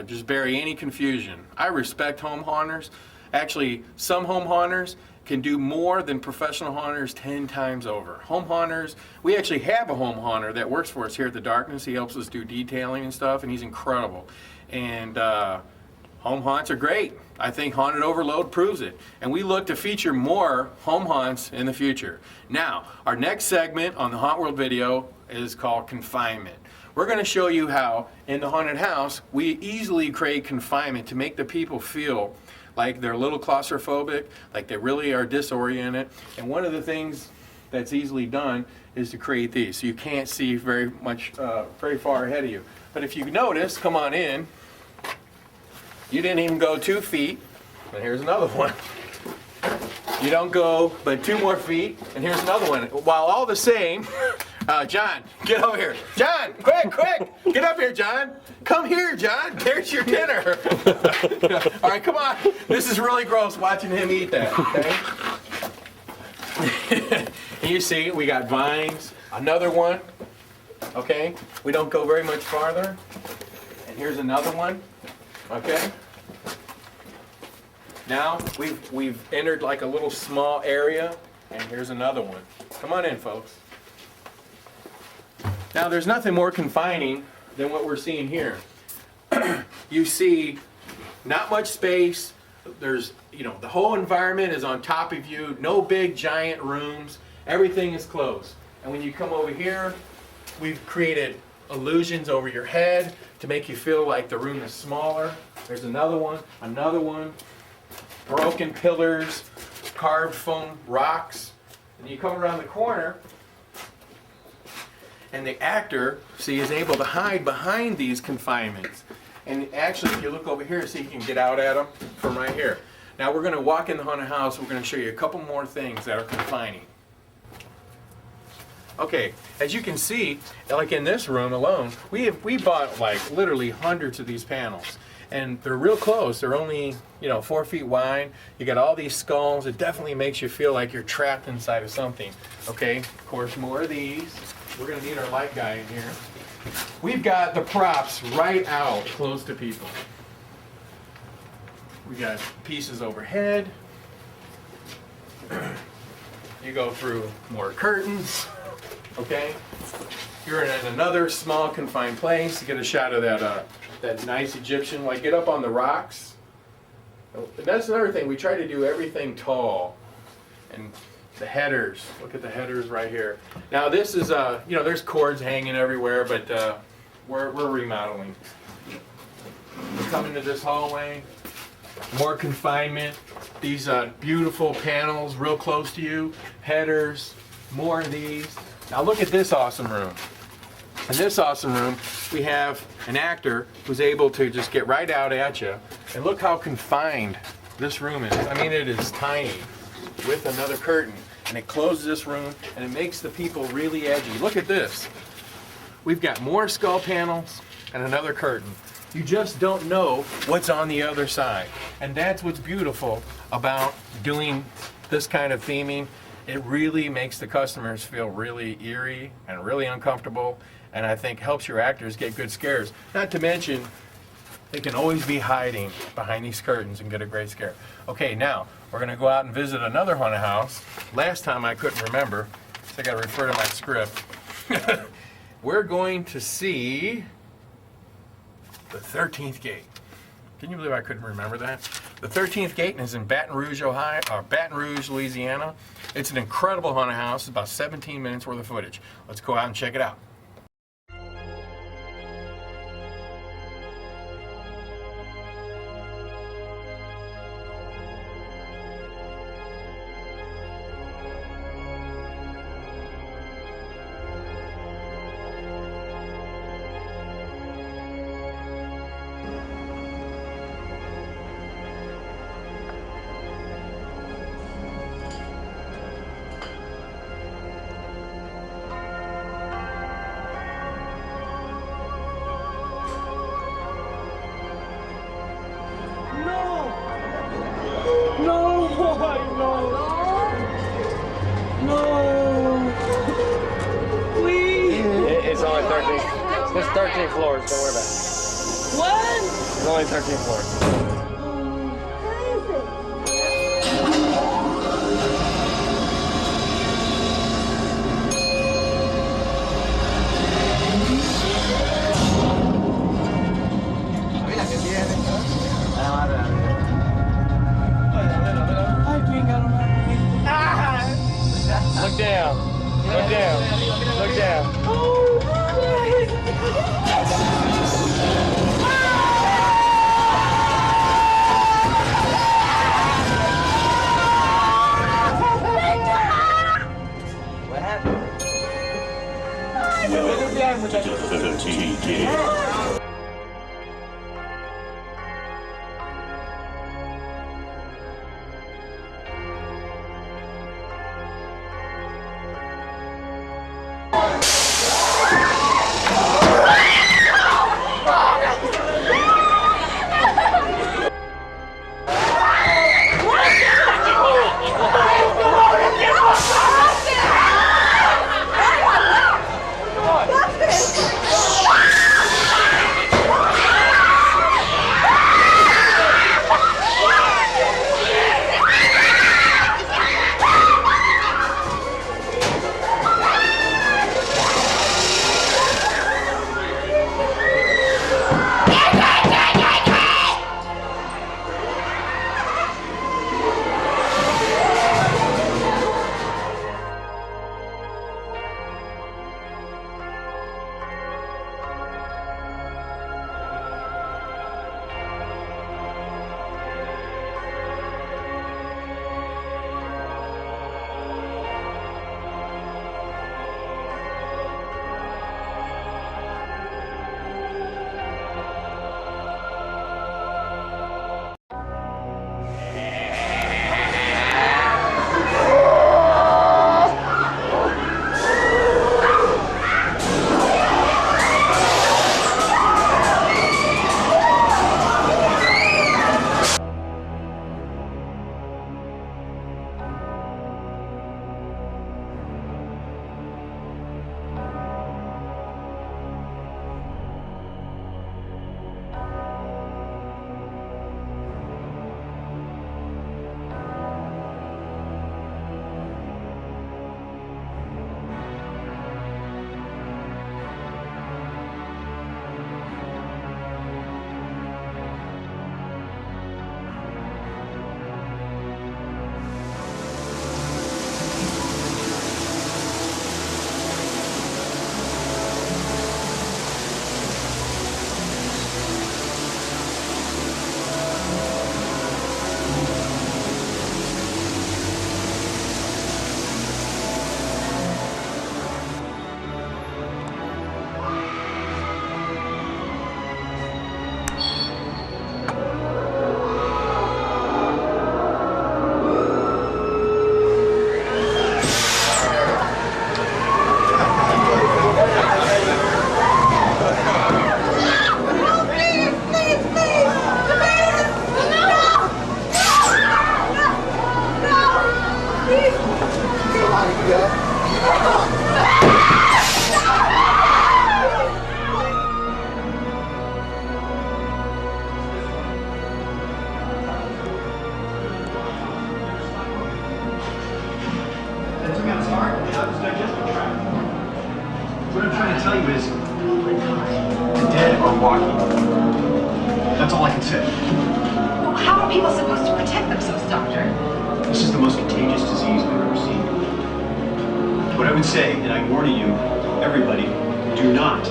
just bury any confusion. I respect home haunters. Actually, some home haunters can do more than professional haunters 10 times over. Home haunters, we actually have a home haunter that works for us here at The Darkness. He helps us do detailing and stuff, and he's incredible. And home haunts are great. I think Haunted Overload proves it. And we look to feature more home haunts in the future. Now, our next segment on the Hauntworld video is called Confinement. We're going to show you how, in the haunted house, we easily create confinement to make the people feel like they're a little claustrophobic, like they really are disoriented. And one of the things that's easily done is to create these, so you can't see very far ahead of you. But if you notice, come on in, you didn't even go 2 feet, and here's another one. You don't go but 2 more feet, and here's another one. While all the same, John, get over here. John, quick, get up here, John. Come here, John. There's your dinner. All right, come on. This is really gross watching him eat that, okay? And you see, we got vines, another one, okay? We don't go very much farther. And here's another one, okay? Now, we've entered like a little small area, and here's another one. Come on in, folks. Now, there's nothing more confining than what we're seeing here. You see not much space. There's, the whole environment is on top of you. No big, giant rooms. Everything is closed. And when you come over here, we've created illusions over your head to make you feel like the room is smaller. There's another one. Broken pillars, carved foam rocks. And you come around the corner, and the actor, see, is able to hide behind these confinements. And actually, if you look over here, see, you can get out at them from right here. Now we're going to walk in the haunted house. We're going to show you a couple more things that are confining. Okay, as you can see, like in this room alone, we bought like literally hundreds of these panels. And they're real close. They're only, 4 feet wide. You got all these skulls. It definitely makes you feel like you're trapped inside of something. Okay, of course, more of these. We're going to need our light guy in here. We've got the props right out close to people. We got pieces overhead. You go through more curtains. Okay? You're in another small confined place. You get a shot of that nice Egyptian, like get up on the rocks. And that's another thing. We try to do everything tall. And the headers, look at the headers right here. Now this is, there's cords hanging everywhere, but we're remodeling. We come into this hallway, more confinement. These beautiful panels real close to you, headers, more of these. Now look at this awesome room. In this awesome room, we have an actor who's able to just get right out at you. And look how confined this room is. I mean, it is tiny with another curtain. And it closes this room, and it makes the people really edgy. Look at this. We've got more skull panels and another curtain. You just don't know what's on the other side. And that's what's beautiful about doing this kind of theming. It really makes the customers feel really eerie and really uncomfortable, and I think helps your actors get good scares. Not to mention, they can always be hiding behind these curtains and get a great scare. Okay, now, we're going to go out and visit another haunted house. Last time I couldn't remember, so I got to refer to my script. We're going to see the 13th gate. Can you believe I couldn't remember that? The 13th Gate is in Baton Rouge, Ohio, or Baton Rouge, Louisiana. It's an incredible haunted house. It's about 17 minutes worth of footage. Let's go out and check it out. It's only 13. There's 13 floors, don't worry about it. What? There's only 13 floors. Look down. Look down. Look down. What happened? Welcome to the 13th Gate. What I'm trying to tell you is, the dead are walking. That's all I can say. How are people supposed to protect themselves, Doctor? This is the most contagious disease we've ever seen. What I would say, and I warn you, everybody, do not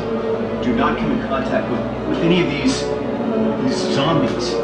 come in contact with any of these zombies.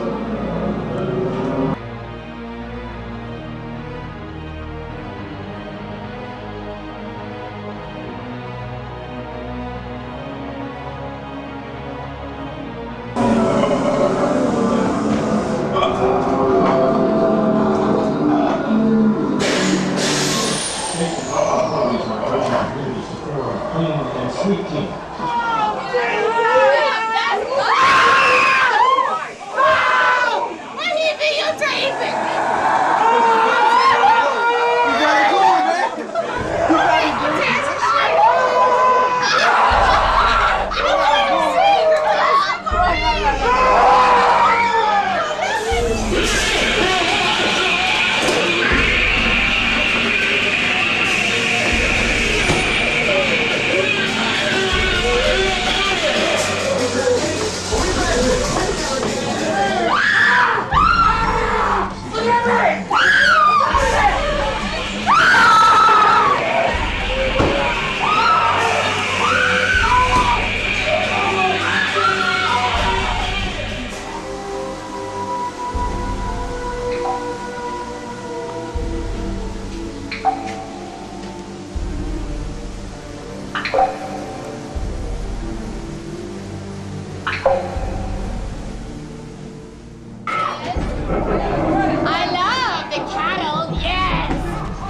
I love the cattle, yes!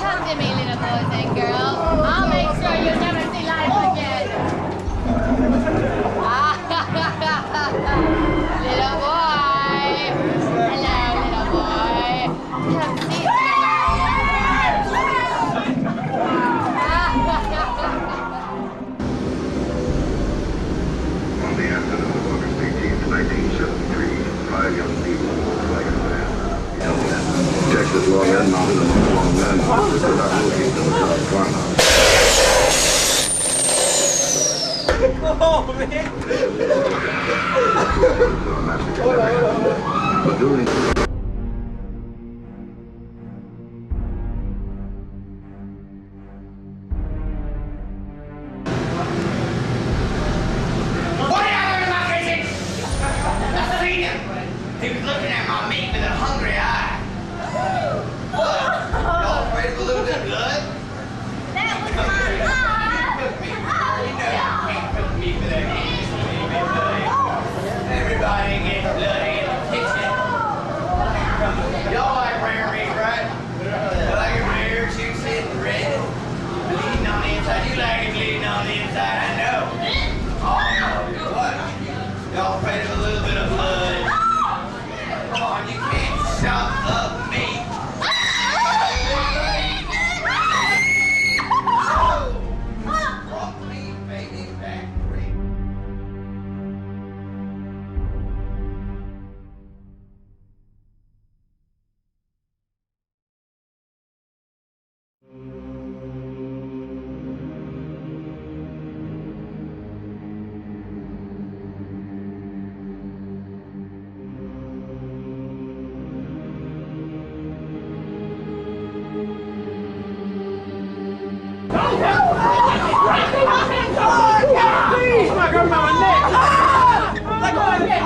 Come to me, little boys and girls. I'll make sure you never see life again. Little boy. Hello, little boy. Come see me. On the afternoon of August 18th, 1973, 5 young people Texas lawmen mounted a long man could not locate the McCobb farmhouse. Oh, man! But during He was looking at my meat with a hungry eye. Y'all afraid of a little bit of blood? That was my eye! Meat with their hands. Everybody gets bloody in the kitchen. Y'all like rare meat, right? You like it rare, juicy, and red? Bleeding on the inside. You like it bleeding on the inside, I know. Oh, what? Y'all afraid of a little bit of blood? Come on, you can't chop up meat. Broccoli, baby, factory. Please, my girl, my neck! Let go of my neck!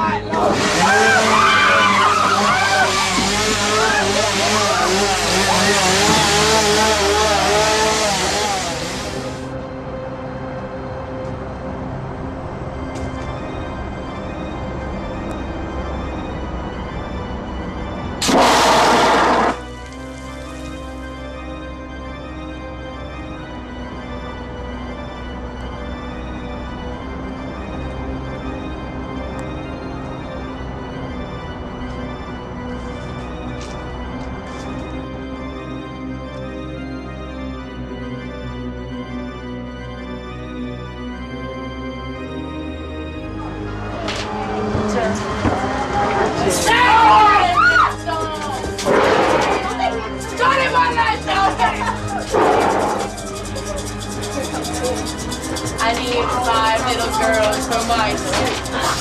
I need 5 little girls for my soup.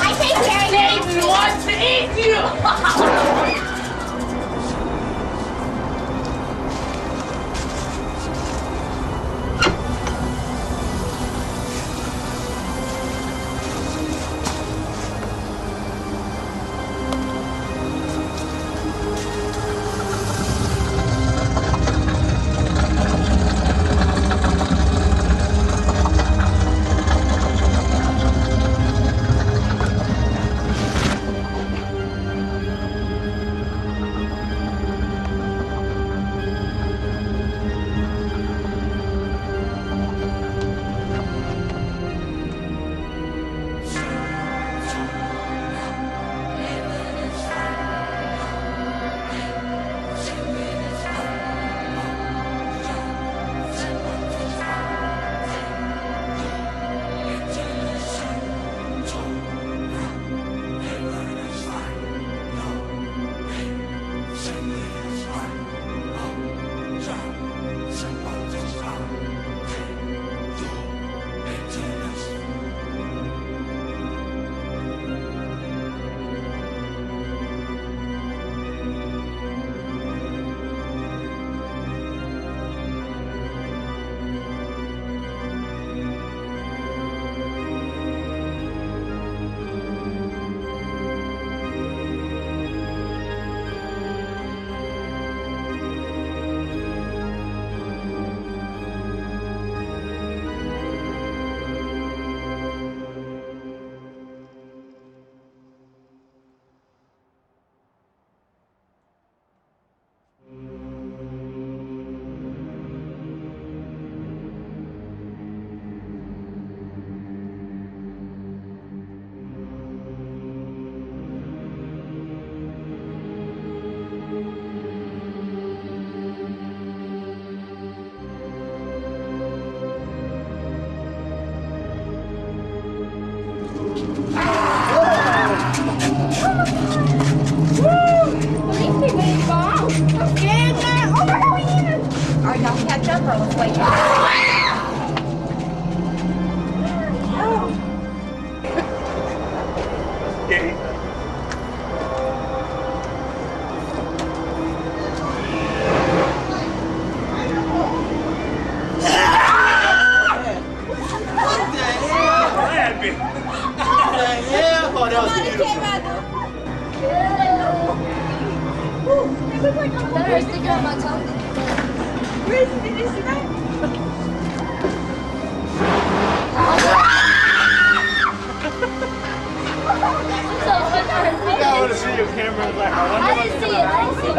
I take care of you. Nathan wants to eat you. Better stick on my tongue. Where is it? Did you see that? I want to see your camera. Like, I didn't see it. I didn't see it.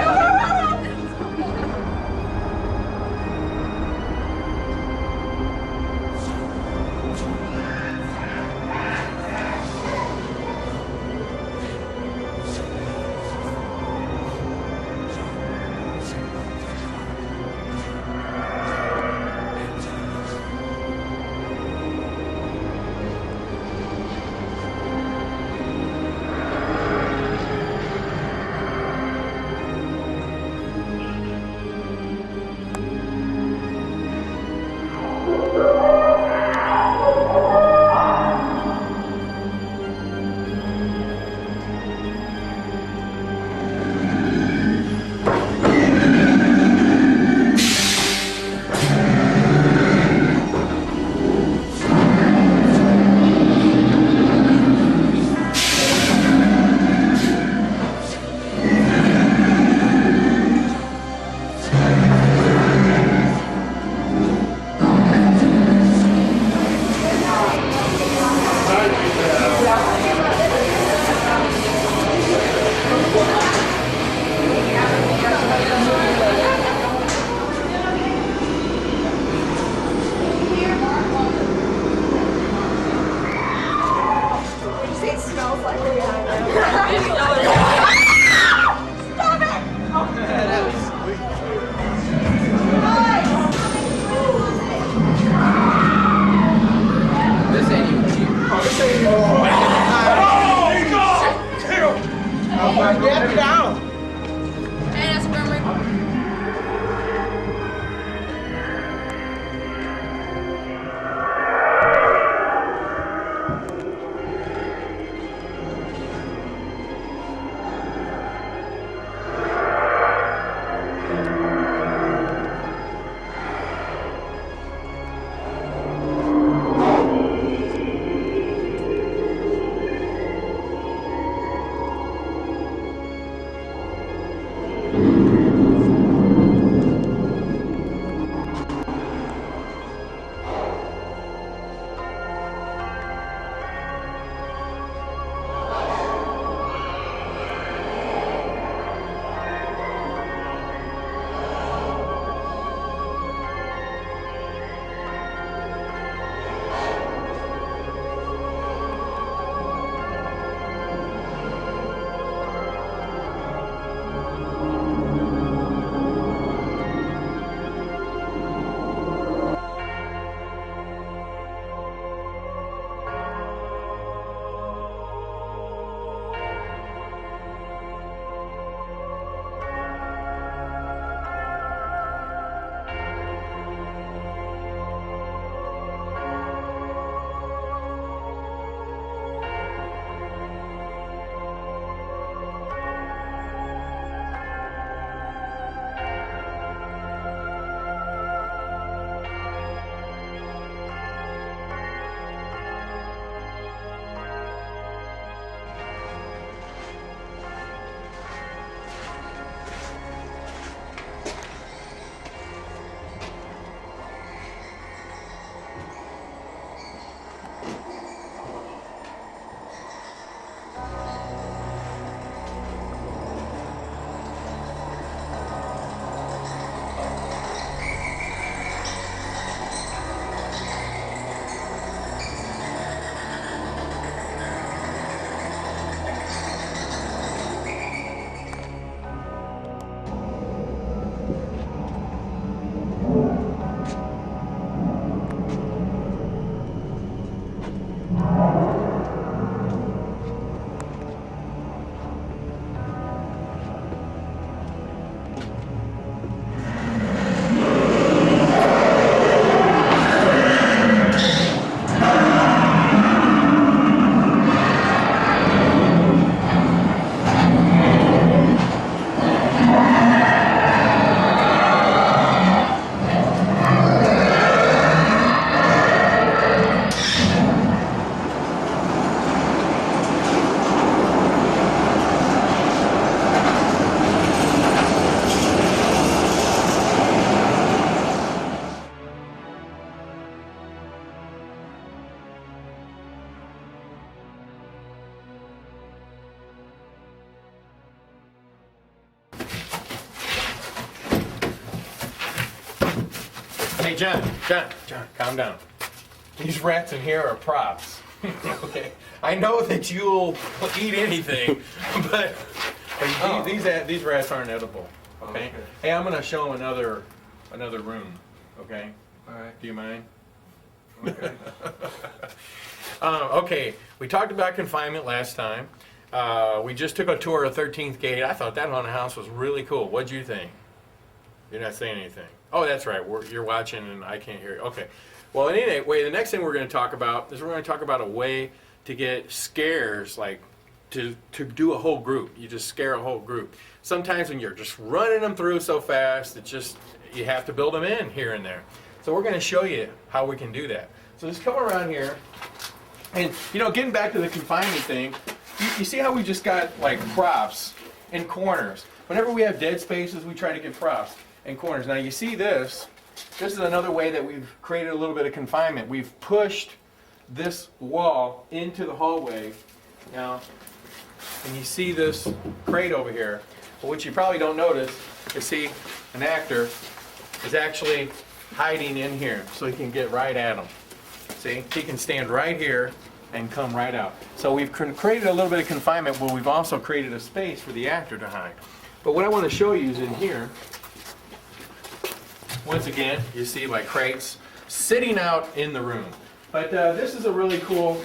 Hey, John, calm down. These rats in here are props. Okay. I know that you'll eat anything, but these rats aren't edible. Okay. Hey, I'm gonna show them another room. Okay. All right. Do you mind? Okay. Okay. We talked about confinement last time. We just took a tour of 13th Gate. I thought that haunted house was really cool. What'd you think? You're not saying anything. Oh, that's right. You're watching and I can't hear you. Okay. Well, anyway, the next thing we're going to talk about is we're going to talk about a way to get scares, like to do a whole group. You just scare a whole group. Sometimes when you're just running them through so fast, you have to build them in here and there. So we're going to show you how we can do that. So just come around here. And, getting back to the confinement thing, you see how we just got, like, props in corners. Whenever we have dead spaces, we try to get props in corners. Now, you see this. This is another way that we've created a little bit of confinement. We've pushed this wall into the hallway now, and you see this crate over here. But what you probably don't notice is, see, an actor is actually hiding in here so he can get right at them. See, he can stand right here and come right out. So we've created a little bit of confinement, but we've also created a space for the actor to hide. But what I want to show you is in here. Once again, you see like crates sitting out in the room. But this is a really cool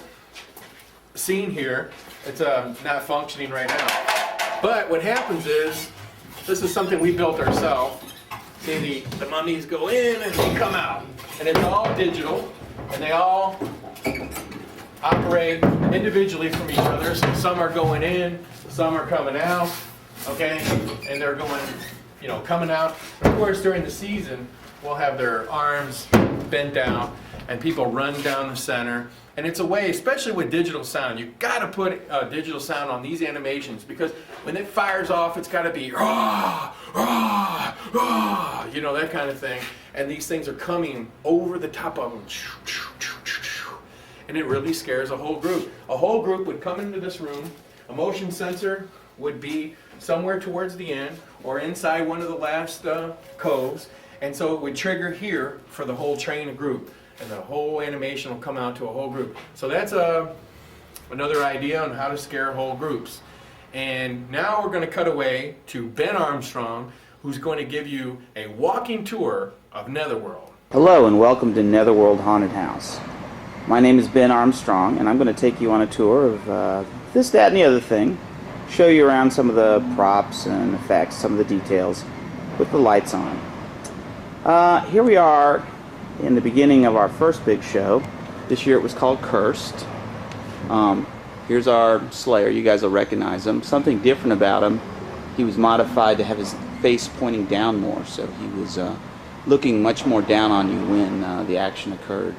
scene here. It's not functioning right now. But what happens is, this is something we built ourselves. See, the mummies go in and they come out. And it's all digital, and they all operate individually from each other. So some are going in, some are coming out, okay? And they're going, coming out. Of course, during the season, we'll have their arms bent down and people run down the center. And it's a way, especially with digital sound, you've got to put digital sound on these animations, because when it fires off, it's got to be rah, rah, rah, that kind of thing. And these things are coming over the top of them. And it really scares a whole group. A whole group would come into this room. A motion sensor would be somewhere towards the end or inside one of the last coves. And so it would trigger here for the whole train of group. And the whole animation will come out to a whole group. So that's another idea on how to scare whole groups. And now we're going to cut away to Ben Armstrong, who's going to give you a walking tour of Netherworld. Hello and welcome to Netherworld Haunted House. My name is Ben Armstrong, and I'm going to take you on a tour of this, that, and the other thing. Show you around some of the props and effects, some of the details, with the lights on. Here we are in the beginning of our first big show. This year it was called Cursed. Here's our Slayer. You guys will recognize him. Something different about him, he was modified to have his face pointing down more, so he was looking much more down on you when the action occurred.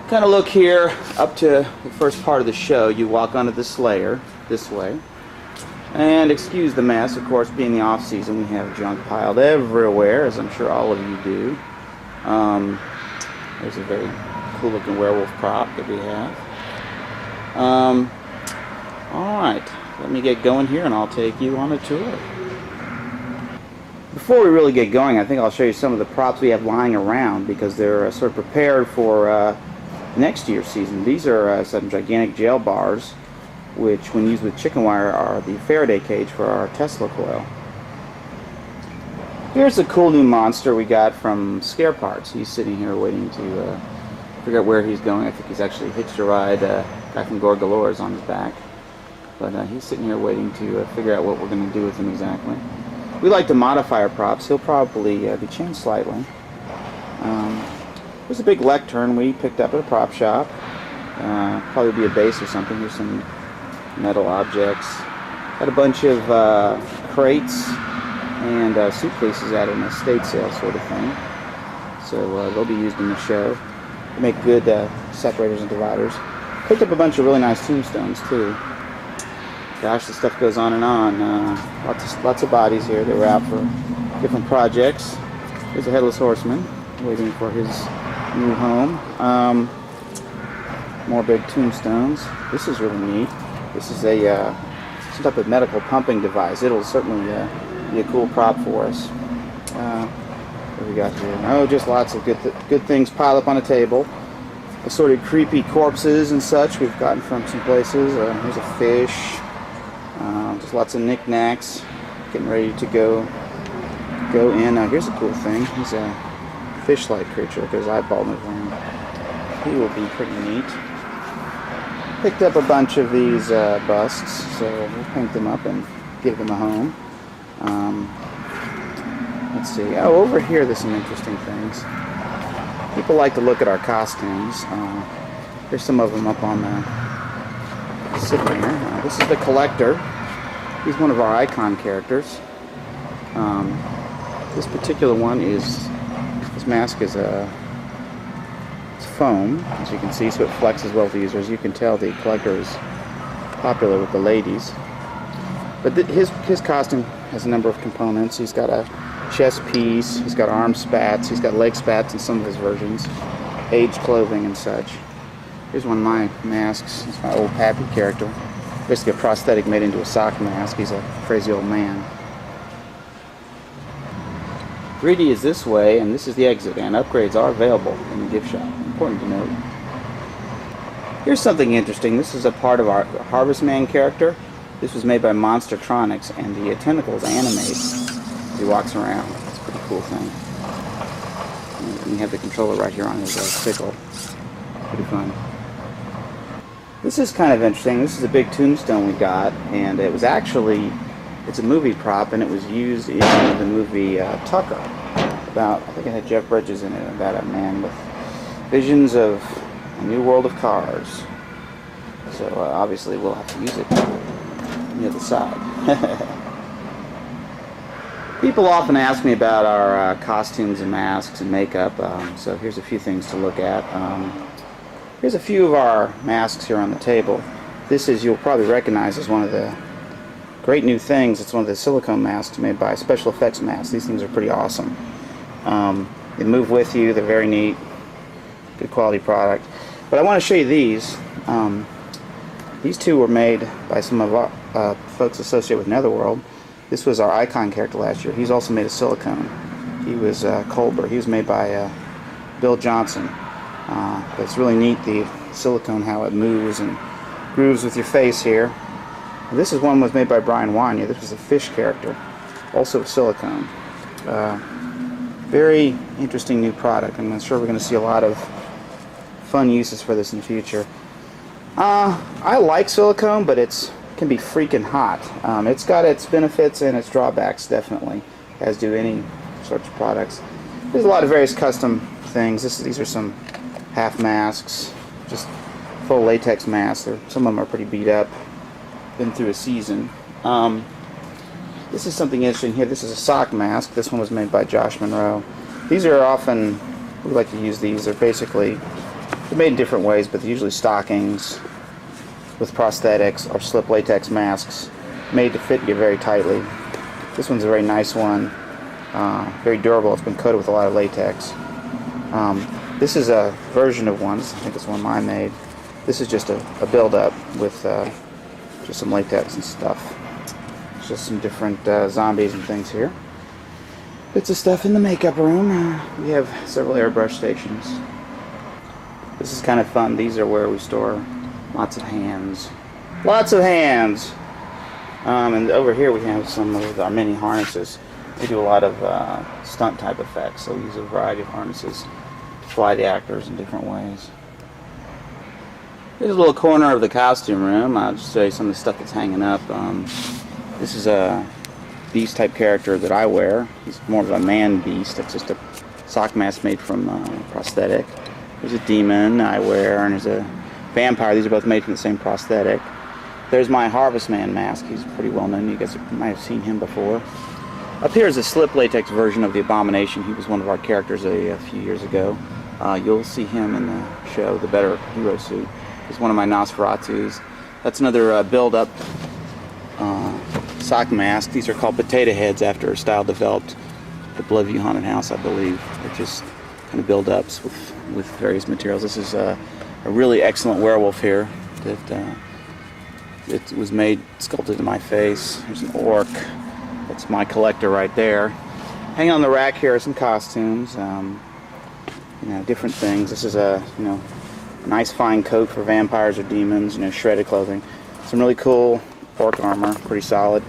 Kind of look here up to the first part of the show. You walk onto the Slayer this way. And excuse the mess, of course, being the off season, we have junk piled everywhere, as I'm sure all of you do. There's a very cool looking werewolf prop that we have. Alright, let me get going here and I'll take you on a tour. Before we really get going, I think I'll show you some of the props we have lying around, because they're sort of prepared for next year's season. These are some gigantic jail bars, which when used with chicken wire are the Faraday cage for our Tesla coil. Here's a cool new monster we got from Scare Parts. He's sitting here waiting to figure out where he's going. I think he's actually hitched a ride. Guy from Gore Galore is on his back. But he's sitting here waiting to figure out what we're going to do with him exactly. We like to modify our props. He'll probably be changed slightly. There's a big lectern we picked up at a prop shop. Probably be a base or something. Here's some metal objects. Got a bunch of crates and suitcases at an estate sale sort of thing. So they'll be used in the show. They make good separators and dividers. Picked up a bunch of really nice tombstones too. Gosh, this stuff goes on and on. Lots of bodies here that were out for different projects. There's a headless horseman waiting for his new home. More big tombstones. This is really neat. This is some type of medical pumping device. It'll certainly be a cool prop for us. What do we got here? Oh, just lots of good things piled up on a table. Assorted creepy corpses and such we've gotten from some places. Here's a fish. Just lots of knickknacks. Getting ready to go in. Here's a cool thing. He's a fish-like creature. Look at his eyeball moving around. He will be pretty neat. Picked up a bunch of these busts, so we'll paint them up and give them a home. Let's see. Oh, over here there's some interesting things. People like to look at our costumes. There's some of them up on the sitting here. This is the Collector. He's one of our icon characters. This particular one his mask is it's foam, as you can see, so it flexes well with the user. As you can tell, the Collector is popular with the ladies. But his costume has a number of components. He's got a chest piece, he's got arm spats, he's got leg spats in some of his versions, aged clothing and such. Here's one of my masks. It's my old Pappy character. Basically a prosthetic made into a sock mask. He's a crazy old man. 3D is this way, and this is the exit, and upgrades are available in the gift shop. Important to note. Here's something interesting. This is a part of our Harvest Man character. This was made by Monstertronics, and the tentacles animate. He walks around. It's a pretty cool thing. And you have the controller right here on his sickle. Pretty fun. This is kind of interesting. This is a big tombstone we got, and it was actually, it's a movie prop, and it was used in the movie Tucker. I think it had Jeff Bridges in it, about a man with visions of a new world of cars. So obviously we'll have to use it on the other side. People often ask me about our costumes and masks and makeup, so here's a few things to look at. Here's a few of our masks here on the table. This is, you'll probably recognize as one of the great new things. It's one of the silicone masks made by Special Effects Masks. These things are pretty awesome. They move with you, they're very neat, good quality product. But I want to show you these. These two were made by some of our folks associated with Netherworld. This was our icon character last year. He's also made of silicone. He was Colbert. He was made by Bill Johnson. But it's really neat, the silicone, how it moves and grooves with your face here. And this is one was made by Brian Wanya. This was a fish character, also silicone. Very interesting new product. I'm sure we're going to see a lot of fun uses for this in the future. I like silicone, but it can be freaking hot. It's got its benefits and its drawbacks, definitely, as do any sorts of products. There's a lot of various custom things. These are some half masks, just full latex masks. Some of them are pretty beat up, been through a season. This is something interesting here. This is a sock mask. This one was made by Josh Monroe. These are often, we like to use these. They're made in different ways, but they're usually stockings with prosthetics or slip latex masks made to fit you very tightly. This one's a very nice one, very durable. It's been coated with a lot of latex. This is a version of one. I think it's one I made. This is just a build-up with just some latex and stuff. It's just some different zombies and things here. Bits of stuff in the makeup room. We have several airbrush stations. This is kind of fun. These are where we store lots of hands. Lots of hands! And over here we have some of our mini harnesses. We do a lot of stunt type effects, so we use a variety of harnesses to fly the actors in different ways. Here's a little corner of the costume room. I'll just show you some of the stuff that's hanging up. This is a beast type character that I wear. He's more of a man beast. It's just a sock mask made from prosthetic. There's a demon I wear, and there's a vampire. These are both made from the same prosthetic. There's my Harvest Man mask. He's pretty well known. You guys might have seen him before. Up here is a slip latex version of the Abomination. He was one of our characters a few years ago. You'll see him in the show, the Better Hero suit. He's one of my Nosferatus. That's another build-up sock mask. These are called potato heads after a style developed at the Bloodview Haunted House, I believe. They're just kind of build-ups with various materials. This is a really excellent werewolf here that it was made, sculpted in my face. There's an orc. That's my Collector right there. Hanging on the rack here are some costumes, you know, different things. This is a, you know, nice fine coat for vampires or demons, you know, shredded clothing. Some really cool orc armor, pretty solid.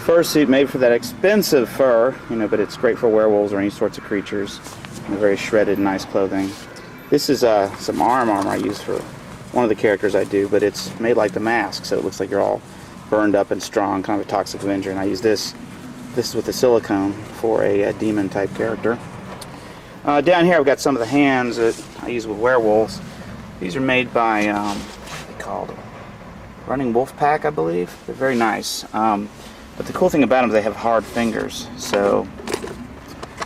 Fursuit made for that expensive fur, you know, but it's great for werewolves or any sorts of creatures. You know, very shredded, nice clothing. This is some armor I use for one of the characters I do, but it's made like the mask, so it looks like you're all burned up and strong, kind of a toxic avenger. And I use this. This is with the silicone for a demon type character. Down here I've got some of the hands that I use with werewolves. These are made by, what are they called? Running Wolf Pack, I believe. They're very nice. But the cool thing about them is they have hard fingers, so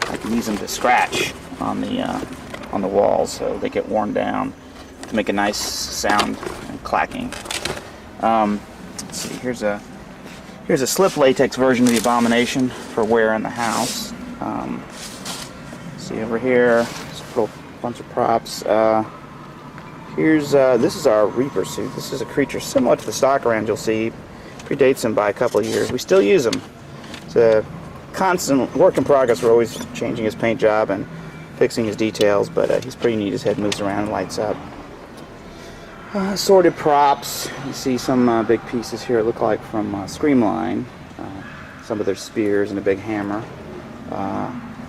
I can use them to scratch on the walls, so they get worn down to make a nice sound and clacking. Let's see. Here's a slip latex version of the Abomination for wear in the house. See over here, just a little bunch of props. This is our Reaper suit. This is a creature similar to the stock round you'll see. Predates him by a couple of years. We still use him. It's a constant work in progress. We're always changing his paint job and fixing his details, but he's pretty neat. His head moves around and lights up. Assorted props. You see some big pieces here it look like from Screamline. Some of their spears and a big hammer.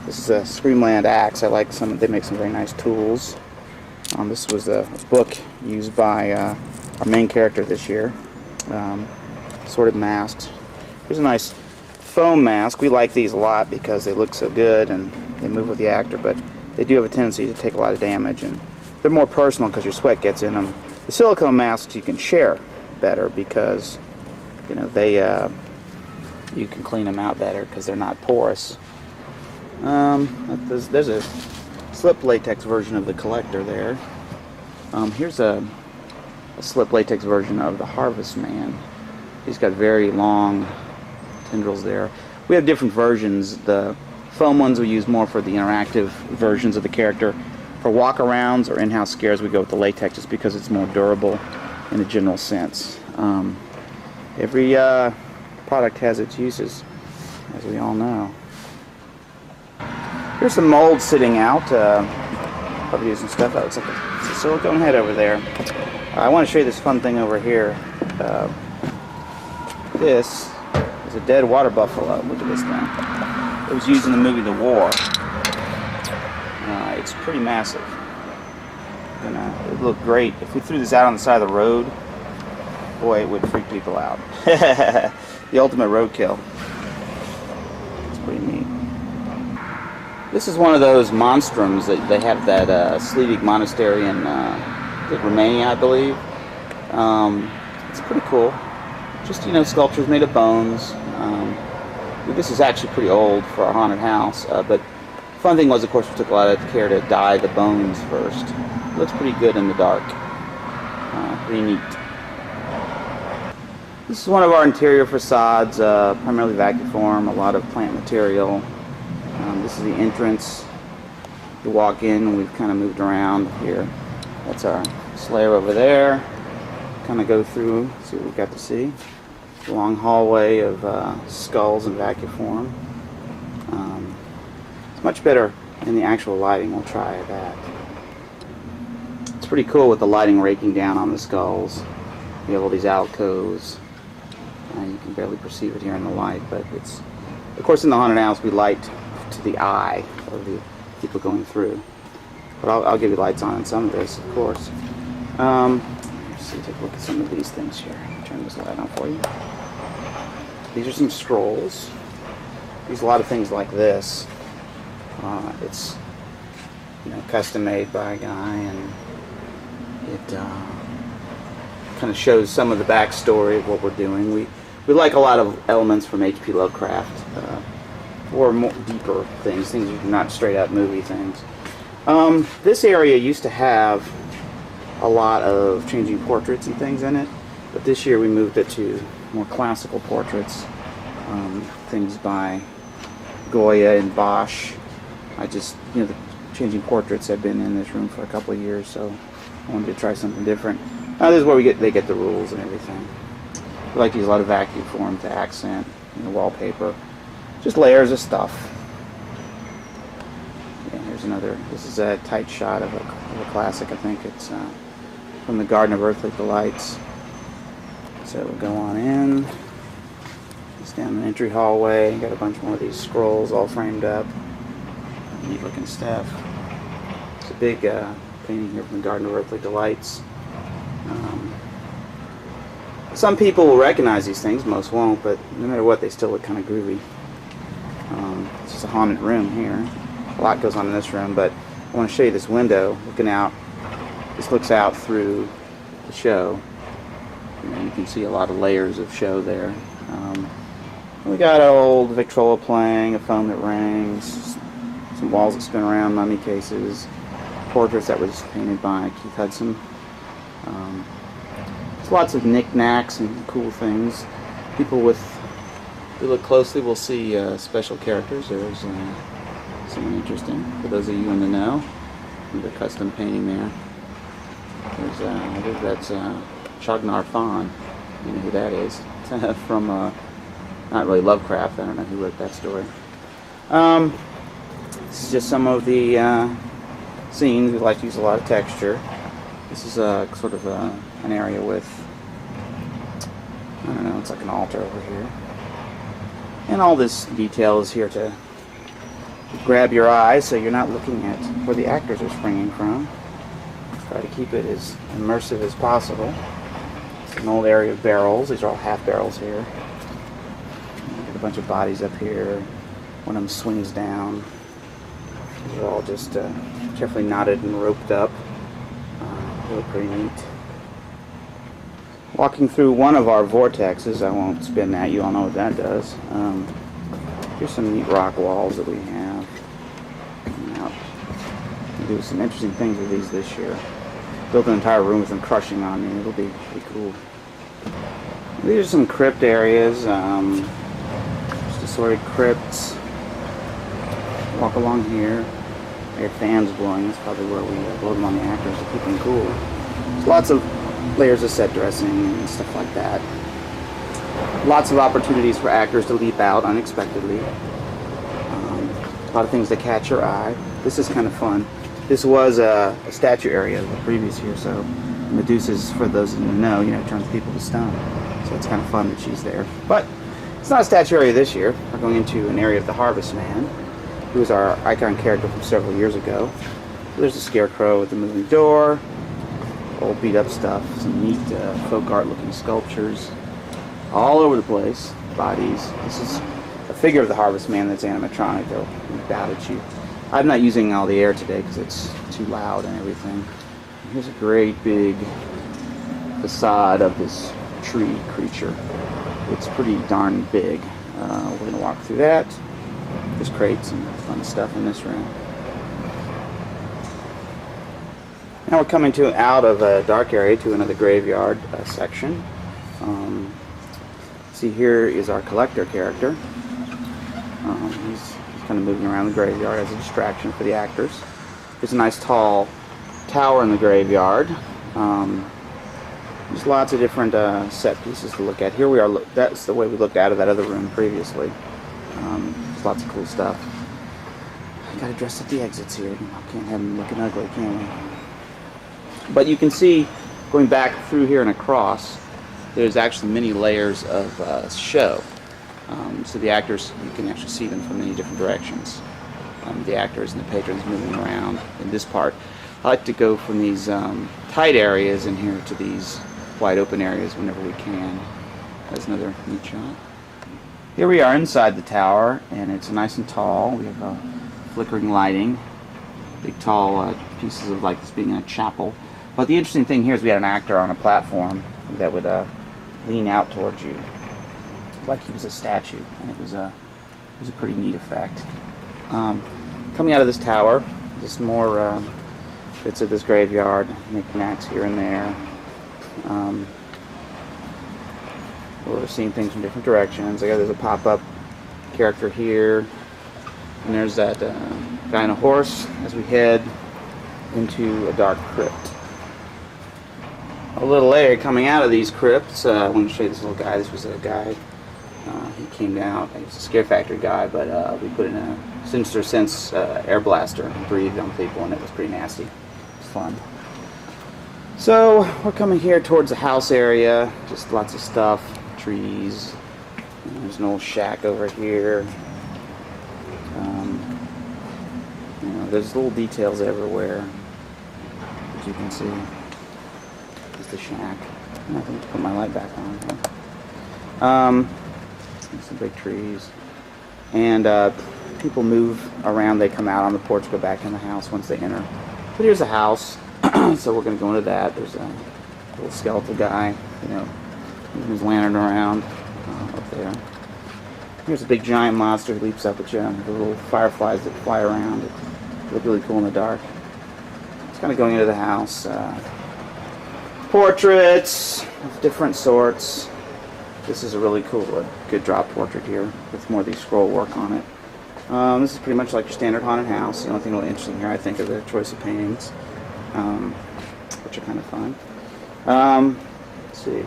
This is a Screamland axe. I like some. They make some very nice tools. This was a book used by our main character this year. Assorted masks. Here's a nice foam mask. We like these a lot because they look so good and they move with the actor, but they do have a tendency to take a lot of damage, and they're more personal because your sweat gets in them. The silicone masks you can share better because, you know, they you can clean them out better because they're not porous. There's a slip latex version of the Collector there. Here's a slip latex version of the Harvest Man. He's got very long tendrils there. We have different versions. The foam ones we use more for the interactive versions of the character. For walk-arounds or in-house scares, we go with the latex just because it's more durable in a general sense. Every product has its uses, as we all know. Here's some mold sitting out. Probably using stuff out. It's like a silicone head over there. I want to show you this fun thing over here. This is a dead water buffalo. Look at this thing. It was used in the movie The War. It's pretty massive. And, it would look great if we threw this out on the side of the road. Boy, it would freak people out. The ultimate roadkill. It's pretty neat. This is one of those monstrums that they have that Slivik monastery in Romania, I believe. It's pretty cool. Just, you know, sculptures made of bones. This is actually pretty old for our haunted house, but the fun thing was, of course, we took a lot of care to dye the bones first. It looks pretty good in the dark. Pretty neat. This is one of our interior facades, primarily vacuform, a lot of plant material. This is the entrance. You walk in, we've kind of moved around here. That's our slayer over there. Kind of go through, see what we've got to see. Long hallway of skulls and vacuform. It's much better in the actual lighting. We'll try that. It's pretty cool with the lighting raking down on the skulls. You have all these alcoves. You can barely perceive it here in the light, but it's, of course, in the haunted house we light to the eye of the people going through. But I'll give you lights on some of this, of course. Let's see, take a look at some of these things here. Turn this light on for you. These are some scrolls. Use a lot of things like this. It's, you know, custom made by a guy, and it kind of shows some of the backstory of what we're doing. We like a lot of elements from H.P. Lovecraft, or more deeper things that are not straight out movie things. This area used to have a lot of changing portraits and things in it, but this year we moved it to more classical portraits, things by Goya and Bosch. You know, the changing portraits have been in this room for a couple of years, so I wanted to try something different. This is where they get the rules and everything. We like to use a lot of vacuum form to accent, you know, wallpaper, just layers of stuff. Here's another. This is a tight shot of a classic. I think it's from the Garden of Earthly Delights. So we'll go on in. It's down the entry hallway. Got a bunch more of these scrolls all framed up. Neat looking stuff. It's a big painting here from the Garden of Earthly Delights. Some people will recognize these things, most won't, but no matter what, they still look kind of groovy. It's just a haunted room here. A lot goes on in this room, but I want to show you this window looking out. This looks out through the show. You can see a lot of layers of show there. We got old Victrola playing, a phone that rings, some walls that spin around, mummy cases, portraits that was painted by Keith Hudson. There's lots of knickknacks and cool things. People if you look closely, will see special characters. There's someone interesting for those of you in the know. The custom painting there. There's I believe that's Chagnar Fawn. You know who that is? From not really Lovecraft. I don't know who wrote that story. This is just some of the scenes. We like to use a lot of texture. This is sort of an area with, I don't know, it's like an altar over here. And all this detail is here to grab your eye so you're not looking at where the actors are springing from. Try to keep it as immersive as possible. It's an old area of barrels. These are all half barrels here. Got a bunch of bodies up here. One of them swings down. These are all just carefully knotted and roped up. Really pretty neat. Walking through one of our vortexes, I won't spin that, you all know what that does. Here's some neat rock walls that we have. We'll do some interesting things with these this year. Built an entire room with them crushing on me, it'll be pretty cool. These are some crypt areas, just assorted crypts. Walk along here. I hear fans blowing, that's probably where we blow them on the actors to keep them cool. There's lots of layers of set dressing and stuff like that. Lots of opportunities for actors to leap out unexpectedly. A lot of things that catch your eye. This is kind of fun. This was a statue area the previous year, so Medusa's, for those of you who know, turns people to stone. So it's kind of fun that she's there. But it's not a statue area this year. We're going into an area of the Harvest Man, who was our icon character from several years ago. There's a scarecrow with a moving door, old beat up stuff, some neat folk art looking sculptures all over the place, bodies. This is a figure of the Harvest Man that's animatronic. They'll leap out at you. I'm not using all the air today because it's too loud and everything. And here's a great big facade of this tree creature. It's pretty darn big. We're going to walk through that. There's crates and fun stuff in this room. Now we're coming out of a dark area to another graveyard section. See, here is our collector character. He's kind of moving around the graveyard as a distraction for the actors. There's a nice tall tower in the graveyard. There's lots of different set pieces to look at. Here we are. That's the way we looked out of that other room previously. There's lots of cool stuff. I got to dress at the exits here. I can't have them looking ugly, can we? But you can see, going back through here and across, there's actually many layers of show. So the actors, you can actually see them from many different directions. The actors and the patrons moving around in this part. I like to go from these tight areas in here to these wide open areas whenever we can. That's another neat shot. Here we are inside the tower, and it's nice and tall. We have flickering lighting, big tall pieces of like this being a chapel. But the interesting thing here is we had an actor on a platform that would lean out towards you like he was a statue, and it was a pretty neat effect. Coming out of this tower, just more bits of this graveyard, knickknacks here and there. We're seeing things from different directions. There's a pop-up character here, and there's that guy on a horse as we head into a dark crypt. A little area coming out of these crypts. I want to show you this little guy. This was a guy. He came out. He was a Scare Factory guy, but we put in a Sinister Sense air blaster breathed on people, and it was pretty nasty. It's fun. So we're coming here towards the house area. Just lots of stuff, trees. There's an old shack over here. You know, there's little details everywhere, as you can see. There's the shack. I have to put my light back on here. Some big trees. And people move around. They come out on the porch, go back in the house once they enter. But here's the house. So we're going to go into that. There's a little skeletal guy, you know, moving his lantern around up there. Here's a big giant monster who leaps up at you. The little fireflies that fly around. It look really cool in the dark. It's kind of going into the house. Portraits of different sorts. This is a really cool, good drop portrait here with more of these scroll work on it. This is pretty much like your standard haunted house. The only thing really interesting here, I think, are the choice of paintings, which are kind of fun. Let's see.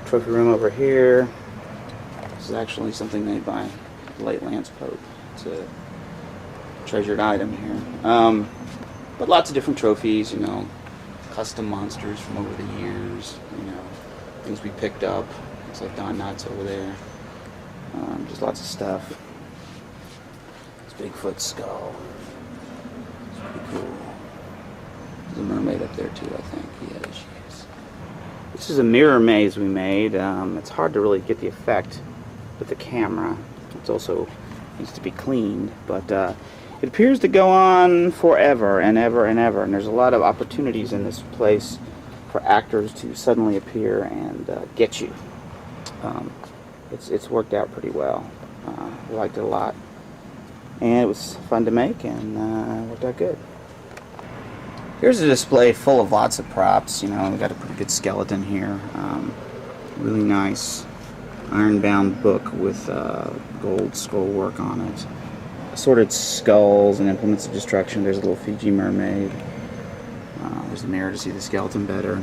Trophy room over here. This is actually something made by the late Lance Pope. It's a treasured item here. But lots of different trophies, you know, custom monsters from over the years, you know, things we picked up. Looks like Don Knotts over there. Just lots of stuff. This Bigfoot skull. It's pretty cool. There's a mermaid up there too, I think. Yeah, there she is. This is a mirror maze we made. It's hard to really get the effect with the camera. It also needs to be cleaned, but it appears to go on forever and ever and ever, and there's a lot of opportunities in this place for actors to suddenly appear and get you. It's worked out pretty well. We liked it a lot, and it was fun to make, and worked out good. Here's a display full of lots of props. You know, we got a pretty good skeleton here. Really nice iron-bound book with gold scroll work on it. Assorted skulls and implements of destruction. There's a little Fiji mermaid. There's a mirror to see the skeleton better.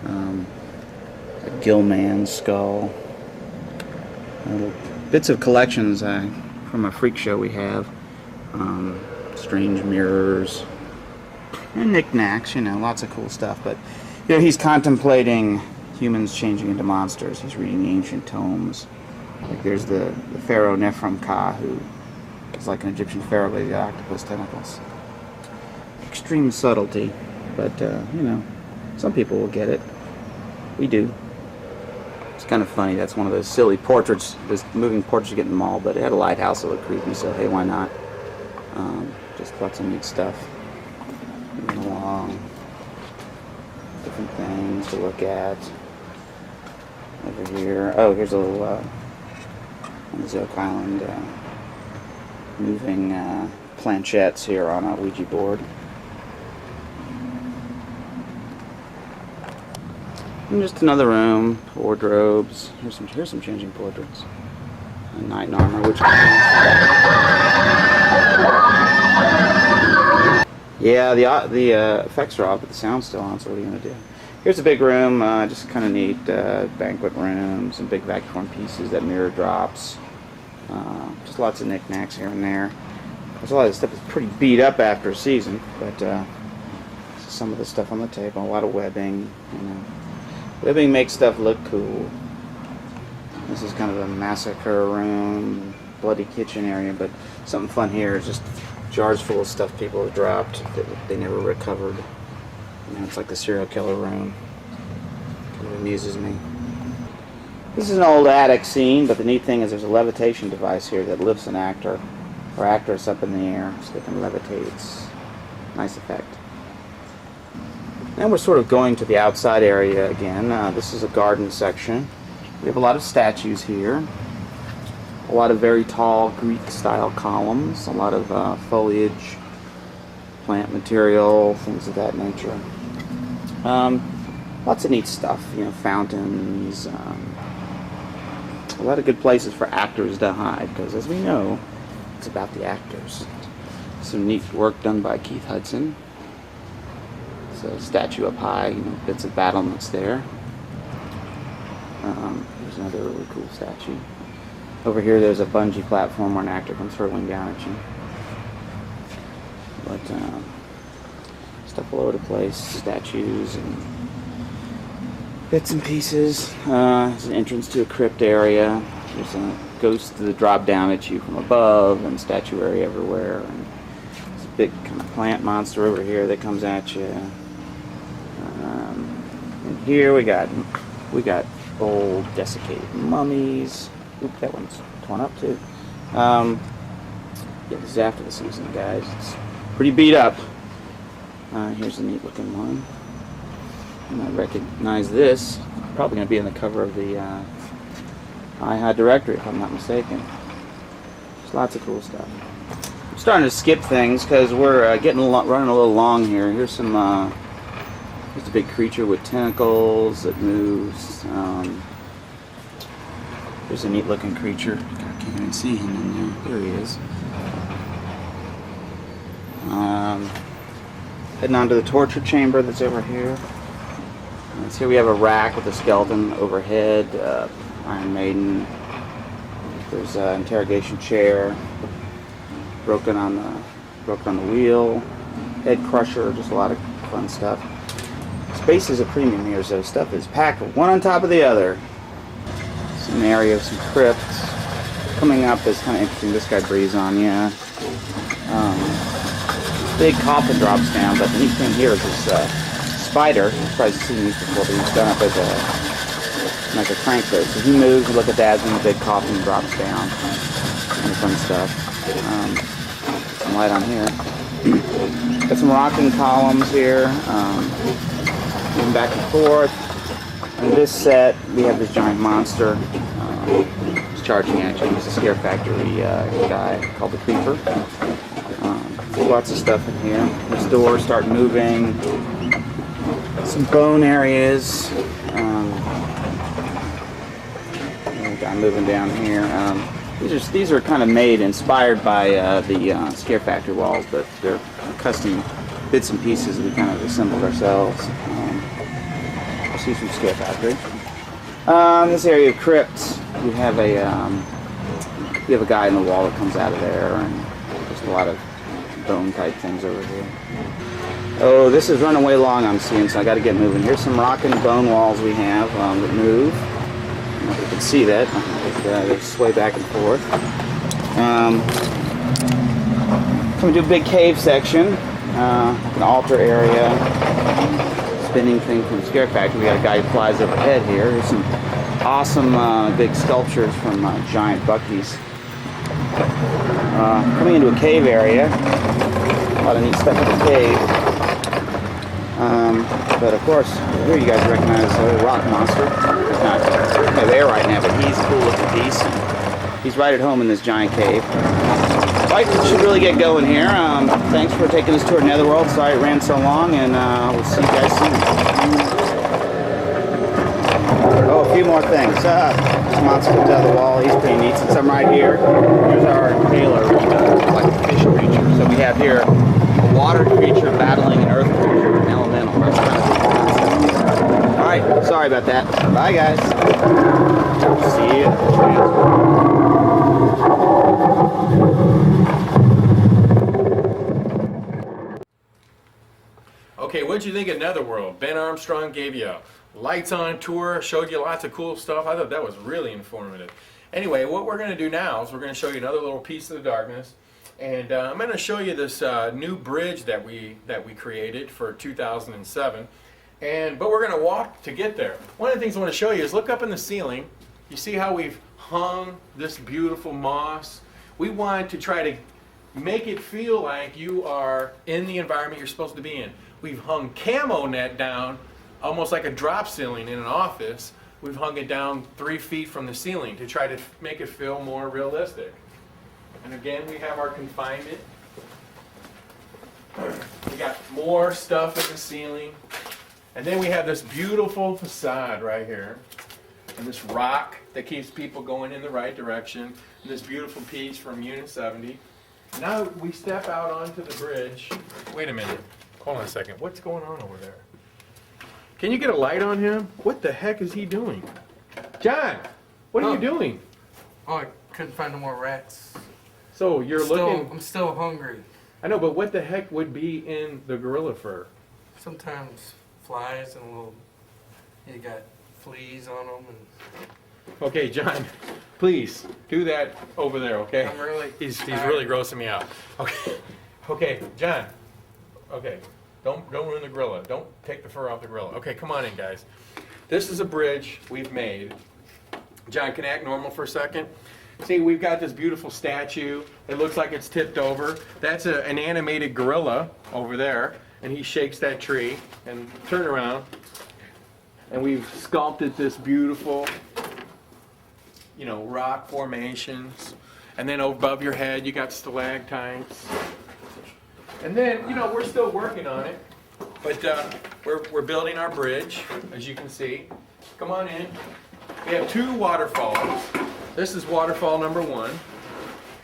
A Gillman skull. Bits of collections from a freak show we have. Strange mirrors. And knickknacks, you know, lots of cool stuff. But, you know, he's contemplating humans changing into monsters. He's reading the ancient tomes. Like there's the pharaoh Neferka, who is like an Egyptian pharaoh, but he's got octopus tentacles. Extreme subtlety, but you know, some people will get it. We do. It's kind of funny. That's one of those silly portraits. Those moving portraits you get in the mall, but it had a lighthouse that looked creepy, so hey, why not? Just lots of neat stuff. Moving along. Different things to look at. Over here. Oh, here's a little on the Oak Island moving planchettes here on a Ouija board. And just another room, wardrobes. Here's some changing portraits. A knight in armor, which yeah, the effects are off, but the sound's still on. So what are you gonna do? Here's a big room, just kind of neat banquet room, some big vacuum pieces that mirror drops. Just lots of knickknacks here and there. There's a lot of stuff that's pretty beat up after a season, but some of the stuff on the table, a lot of webbing. You know, webbing makes stuff look cool. This is kind of a massacre room, bloody kitchen area, but something fun here is just jars full of stuff people have dropped that they never recovered. You know, it's like the serial killer room. Kind of amuses me. This is an old attic scene, but the neat thing is there's a levitation device here that lifts an actor or actress up in the air so they can levitate. It's a nice effect. Now we're sort of going to the outside area again. This is a garden section. We have a lot of statues here. A lot of very tall Greek-style columns. A lot of foliage, plant material, things of that nature. Lots of neat stuff, you know, fountains. A lot of good places for actors to hide, because as we know, it's about the actors. Some neat work done by Keith Hudson. It's a statue up high, you know, bits of battlements there. There's another really cool statue. Over here there's a bungee platform where an actor comes hurtling down at you. But stuff all over the place, statues and bits and pieces. There's an entrance to a crypt area. There's a ghost that drop down at you from above, and statuary everywhere. And there's a big kind of plant monster over here that comes at you. And here we got old desiccated mummies. Oop, that one's torn up too. Yeah, this is after the season, guys. It's pretty beat up. Here's a neat looking one. You might recognize this. Probably going to be in the cover of the iHide directory, if I'm not mistaken. There's lots of cool stuff. I'm starting to skip things because we're running a little long here. Here's some. Here's a big creature with tentacles that moves. There's a neat looking creature. I can't even see him in there. There he is. Heading on to the torture chamber that's over here. So here we have a rack with a skeleton overhead, Iron Maiden. There's an interrogation chair, broken on the wheel, head crusher, just a lot of fun stuff. Space is a premium here, so stuff is packed one on top of the other. Some area of some crypts. Coming up is kind of interesting. This guy breathes on you. Big coffin drops down, but the neat thing here is this spider. You've probably seen these before, but he's done up as like a crankbait. So he moves, you look at that, and the big coffin drops down. Kind of fun stuff. Some light on here. Got some rocking columns here. Moving back and forth. In this set, we have this giant monster. He's charging at you. He's a Scare Factory guy called the Creeper. Lots of stuff in here. This door start moving. Some bone areas. I'm moving down here. These are kind of inspired by the Scare Factory walls, but they're custom bits and pieces we kind of assembled ourselves. See from Scare Factory. This area of crypts, you have a guy in the wall that comes out of there, and just a lot of bone type things over here. Oh, this is running way long, I'm seeing, so I got to get moving. Here's some rocking bone walls we have that move. I don't know if you can see that. They sway back and forth. Coming to a big cave section, an altar area. Spinning thing from the Scare Factory. We got a guy who flies overhead here. There's some awesome big sculptures from giant Buckies. Coming into a cave area. A lot of neat stuff in the cave. But of course, here you guys recognize the rock monster. He's not there right now, but he's a cool looking piece. He's right at home in this giant cave. Right, we should really get going here. Thanks for taking this tour of Netherworld. Sorry it ran so long, and we'll see you guys soon. Oh, a few more things. This monster comes out of the wall. He's pretty neat. Since I'm right here, here's our tailor, like a fish creature. So we have here a water creature battling an earth creature, an elemental. That's kind of cool concept. All right, sorry about that. Bye, guys. See you. Okay, what'd you think of Netherworld? Ben Armstrong gave you a lights on tour, showed you lots of cool stuff. I thought that was really informative. Anyway, what we're going to do now is we're going to show you another little piece of the darkness, and I'm going to show you this new bridge that we created for 2007. But we're going to walk to get there. One of the things I want to show you is look up in the ceiling. You see how we've hung this beautiful moss? We wanted to try to make it feel like you are in the environment you're supposed to be in. We've hung camo net down, almost like a drop ceiling in an office. We've hung it down 3 feet from the ceiling to try to make it feel more realistic. And again, we have our confinement. We got more stuff at the ceiling. And then we have this beautiful facade right here. And this rock that keeps people going in the right direction. And this beautiful piece from Unit 70. Now we step out onto the bridge. Wait a minute. Hold on a second. What's going on over there? Can you get a light on him? What the heck is he doing? John, what are you doing? Oh, couldn't find no more rats. So you're looking. I'm still hungry. I know, but what the heck would be in the gorilla fur? Sometimes flies and little. You got fleas on them. And Okay, John, please do that over there. Okay. I'm really. He's really grossing me out. Okay. Okay, John. Okay. Don't ruin the gorilla. Don't take the fur off the gorilla. Okay, come on in, guys. This is a bridge we've made. John, can I act normal for a second? See, we've got this beautiful statue. It looks like it's tipped over. That's an animated gorilla over there, and he shakes that tree. And turn around. And we've sculpted this beautiful, rock formations. And then above your head, you got stalactites. And then, we're still working on it. But we're building our bridge, as you can see. Come on in. We have 2 waterfalls. This is waterfall number 1.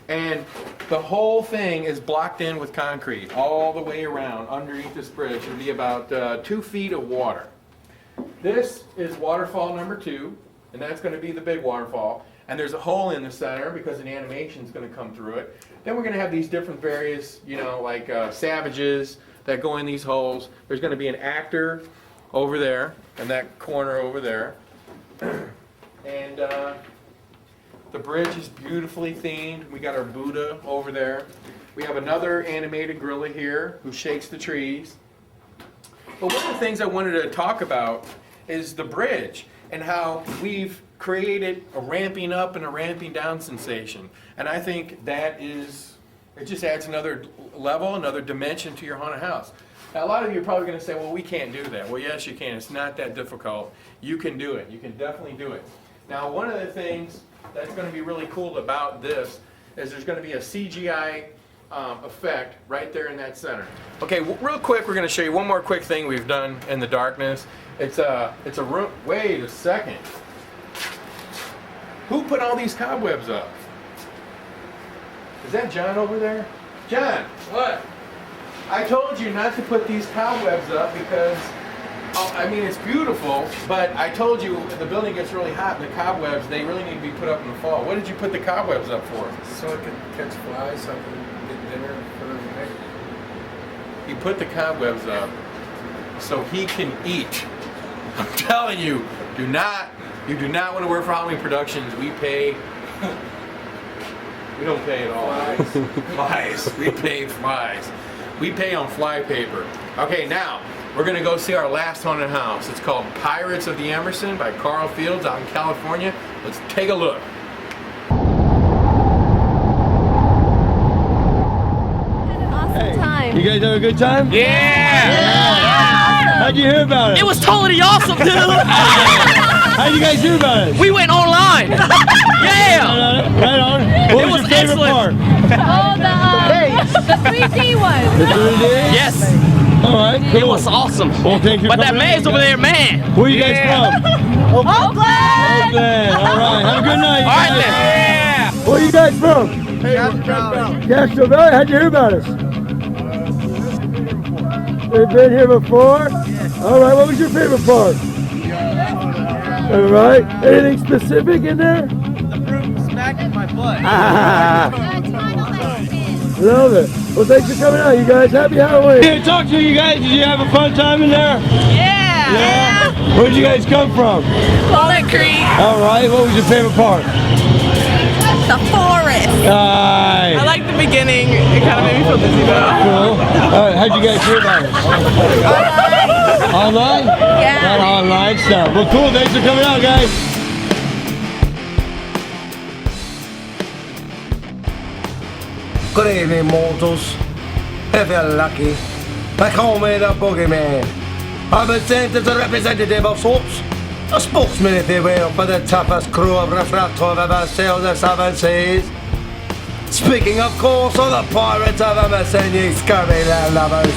And the whole thing is blocked in with concrete all the way around underneath this bridge. It'll be about 2 feet of water. This is waterfall number 2, and that's going to be the big waterfall. And there's a hole in the center because an animation is going to come through it. Then we're going to have these different various, like savages that go in these holes. There's going to be an actor over there, and that corner over there. And the bridge is beautifully themed. We got our Buddha over there. We have another animated gorilla here who shakes the trees. But one of the things I wanted to talk about is the bridge and how we've created a ramping up and a ramping down sensation. And I think it just adds another level, another dimension to your haunted house. Now, a lot of you are probably going to say, well, we can't do that. Well, yes, you can. It's not that difficult. You can do it. You can definitely do it. Now, one of the things that's going to be really cool about this is there's going to be a CGI effect right there in that center. Okay, real quick, we're going to show you one more quick thing we've done in the darkness. It's a room. Wait a second. Who put all these cobwebs up? Is that John over there? John, what? I told you not to put these cobwebs up because, it's beautiful, but I told you the building gets really hot and the cobwebs, they really need to be put up in the fall. What did you put the cobwebs up for? So I could catch flies, so I can get dinner for the night. He put the cobwebs up so he can eat. I'm telling you, you do not want to work for Halloween Productions. We pay. We don't pay at all. Flies. We pay flies. We pay on fly paper. Okay, now we're going to go see our last haunted house. It's called Pirates of the Emerson by Carl Fields out in California. Let's take a look. You guys have a good time? Yeah! How'd you hear about it? It was totally awesome, dude! How'd you guys hear about it? We went online! Yeah! Right on. What was your favorite part? Oh, the 3D one. The 3D? Yes! Alright, cool. It was awesome. Well, thank you. But that man's over there, man! Where are you guys from? Oakland! Oakland. Alright, have a good night. Alright then! Yeah! Where are you guys from? Castro Valley. How'd you hear about us? You've been here before? Yes. Alright, what was your favorite part? Alright, anything specific in there? The broom smacked in my butt. Love it. Well, thanks for coming out, you guys. Happy Halloween. Here, talk to you guys. Did you have a fun time in there? Yeah! Yeah? Where'd you guys come from? Walnut Creek. Alright, what was your favorite part? The forest. I like the beginning. It kind of made me feel dizzy though. Cool. Alright, how'd you guys hear about it? Online? Yeah. Not online stuff. Well, cool. Thanks for coming out, guys. Good evening, mortals. If you're lucky, they call me the Boogeyman. I've been sent as a representative of sorts, a spokesman, if you will, for the toughest crew of refractor I've ever sailed the 7 seas. Speaking, of course, of the pirates of Emerson, ye scurvy land lovers.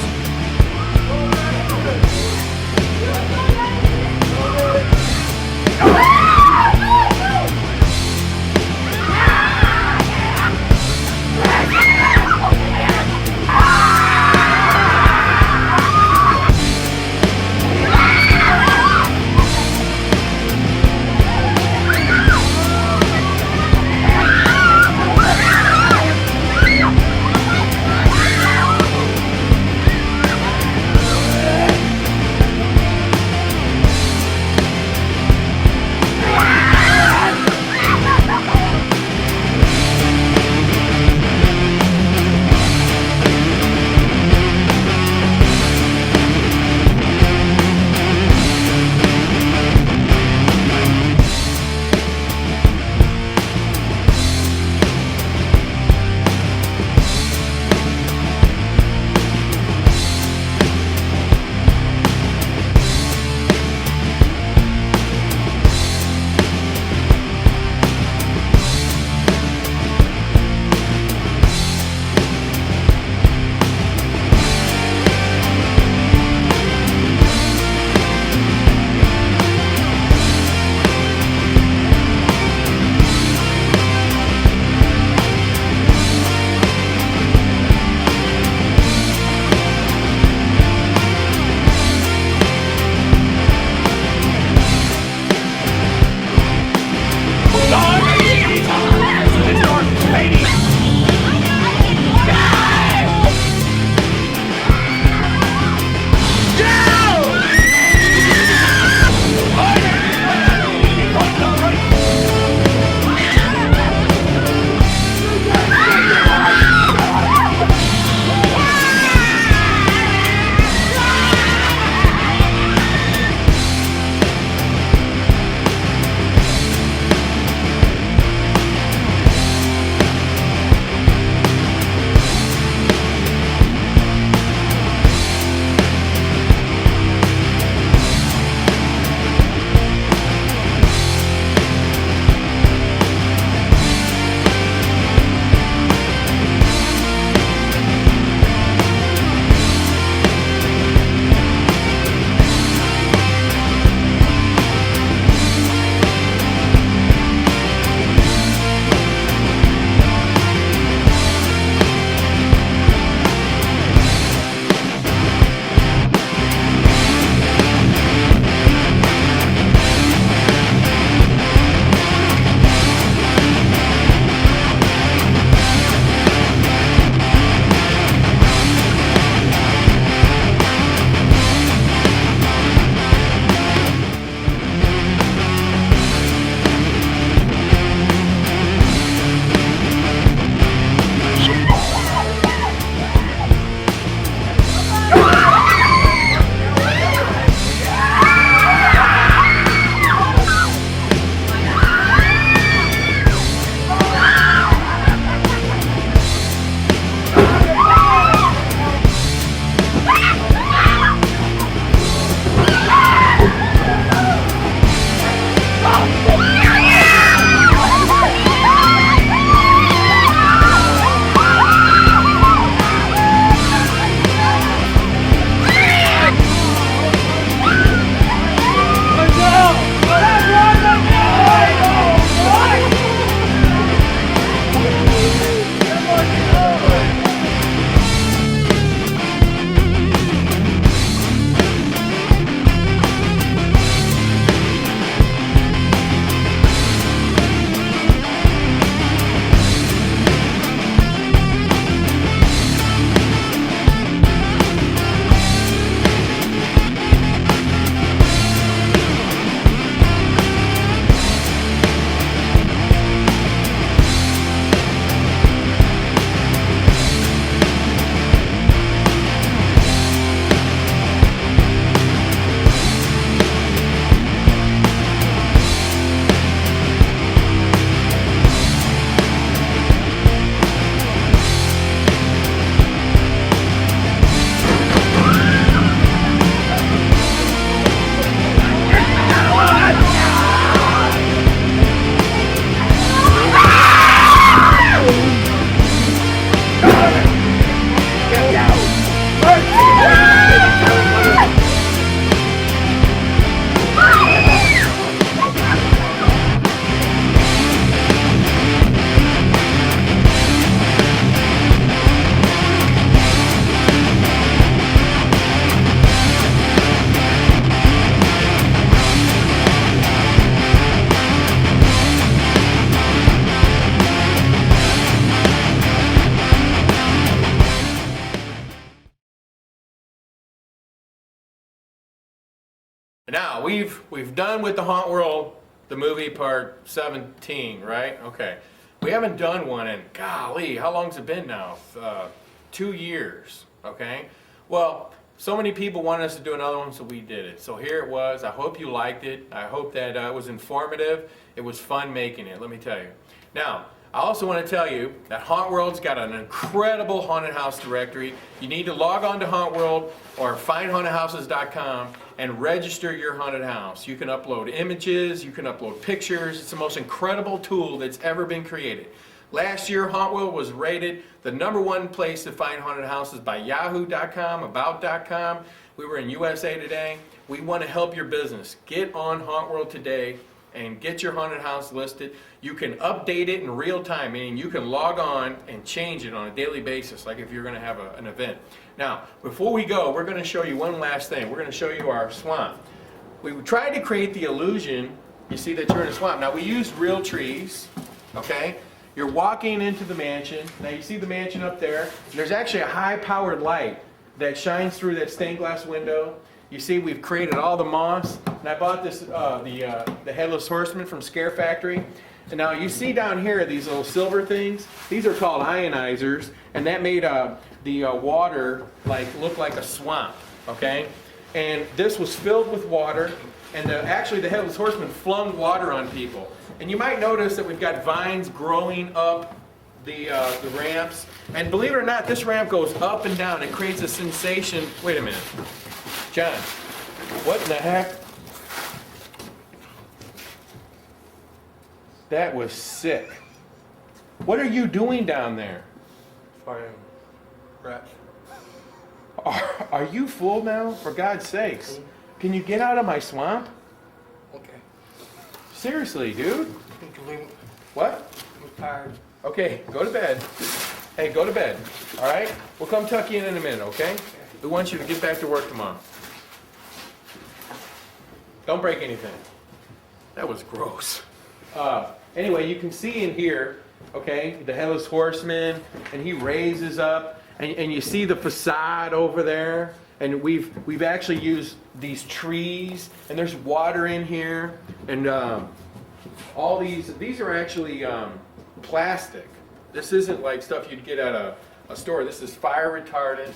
Now, we've done with the Hauntworld the movie part 17, right? Okay. We haven't done one in, golly, how long's it been now? 2 years, okay? Well, so many people wanted us to do another one, so we did it. So here it was. I hope you liked it. I hope that it was informative. It was fun making it, let me tell you. Now, I also want to tell you that Hauntworld's got an incredible haunted house directory. You need to log on to Hauntworld or findhauntedhouses.com and register your haunted house. You can upload images, you can upload pictures. It's the most incredible tool that's ever been created. Last year, Hauntworld was rated the #1 place to find haunted houses by yahoo.com, about.com. We were in USA Today. We want to help your business. Get on Hauntworld today and get your haunted house listed. You can update it in real time, meaning you can log on and change it on a daily basis, like if you're going to have an event. Now, before we go, we're going to show you one last thing. We're going to show you our swamp. We tried to create the illusion, you see that you're in a swamp. Now, we used real trees, okay? You're walking into the mansion. Now, you see the mansion up there. There's actually a high-powered light that shines through that stained glass window. You see, we've created all the moss. And I bought this, the Headless Horseman from Scare Factory. And now you see down here these little silver things. These are called ionizers, and that made the water look like a swamp. Okay, and this was filled with water, and actually the Headless Horseman flung water on people. And you might notice that we've got vines growing up the ramps. And believe it or not, this ramp goes up and down. It creates a sensation. Wait a minute, John. What in the heck? That was sick. What are you doing down there? Fighting rats. Are you full now? For God's sakes. Can you get out of my swamp? Okay. Seriously, dude? What? I'm tired. Okay, go to bed. Hey, go to bed. All right? We'll come tuck you in a minute, okay? We want you to get back to work tomorrow. Don't break anything. That was gross. Anyway, you can see in here, okay, the Headless Horseman, and he raises up, and you see the facade over there, and we've actually used these trees, and there's water in here, and all these are actually plastic. This isn't like stuff you'd get at a store. This is fire retardant,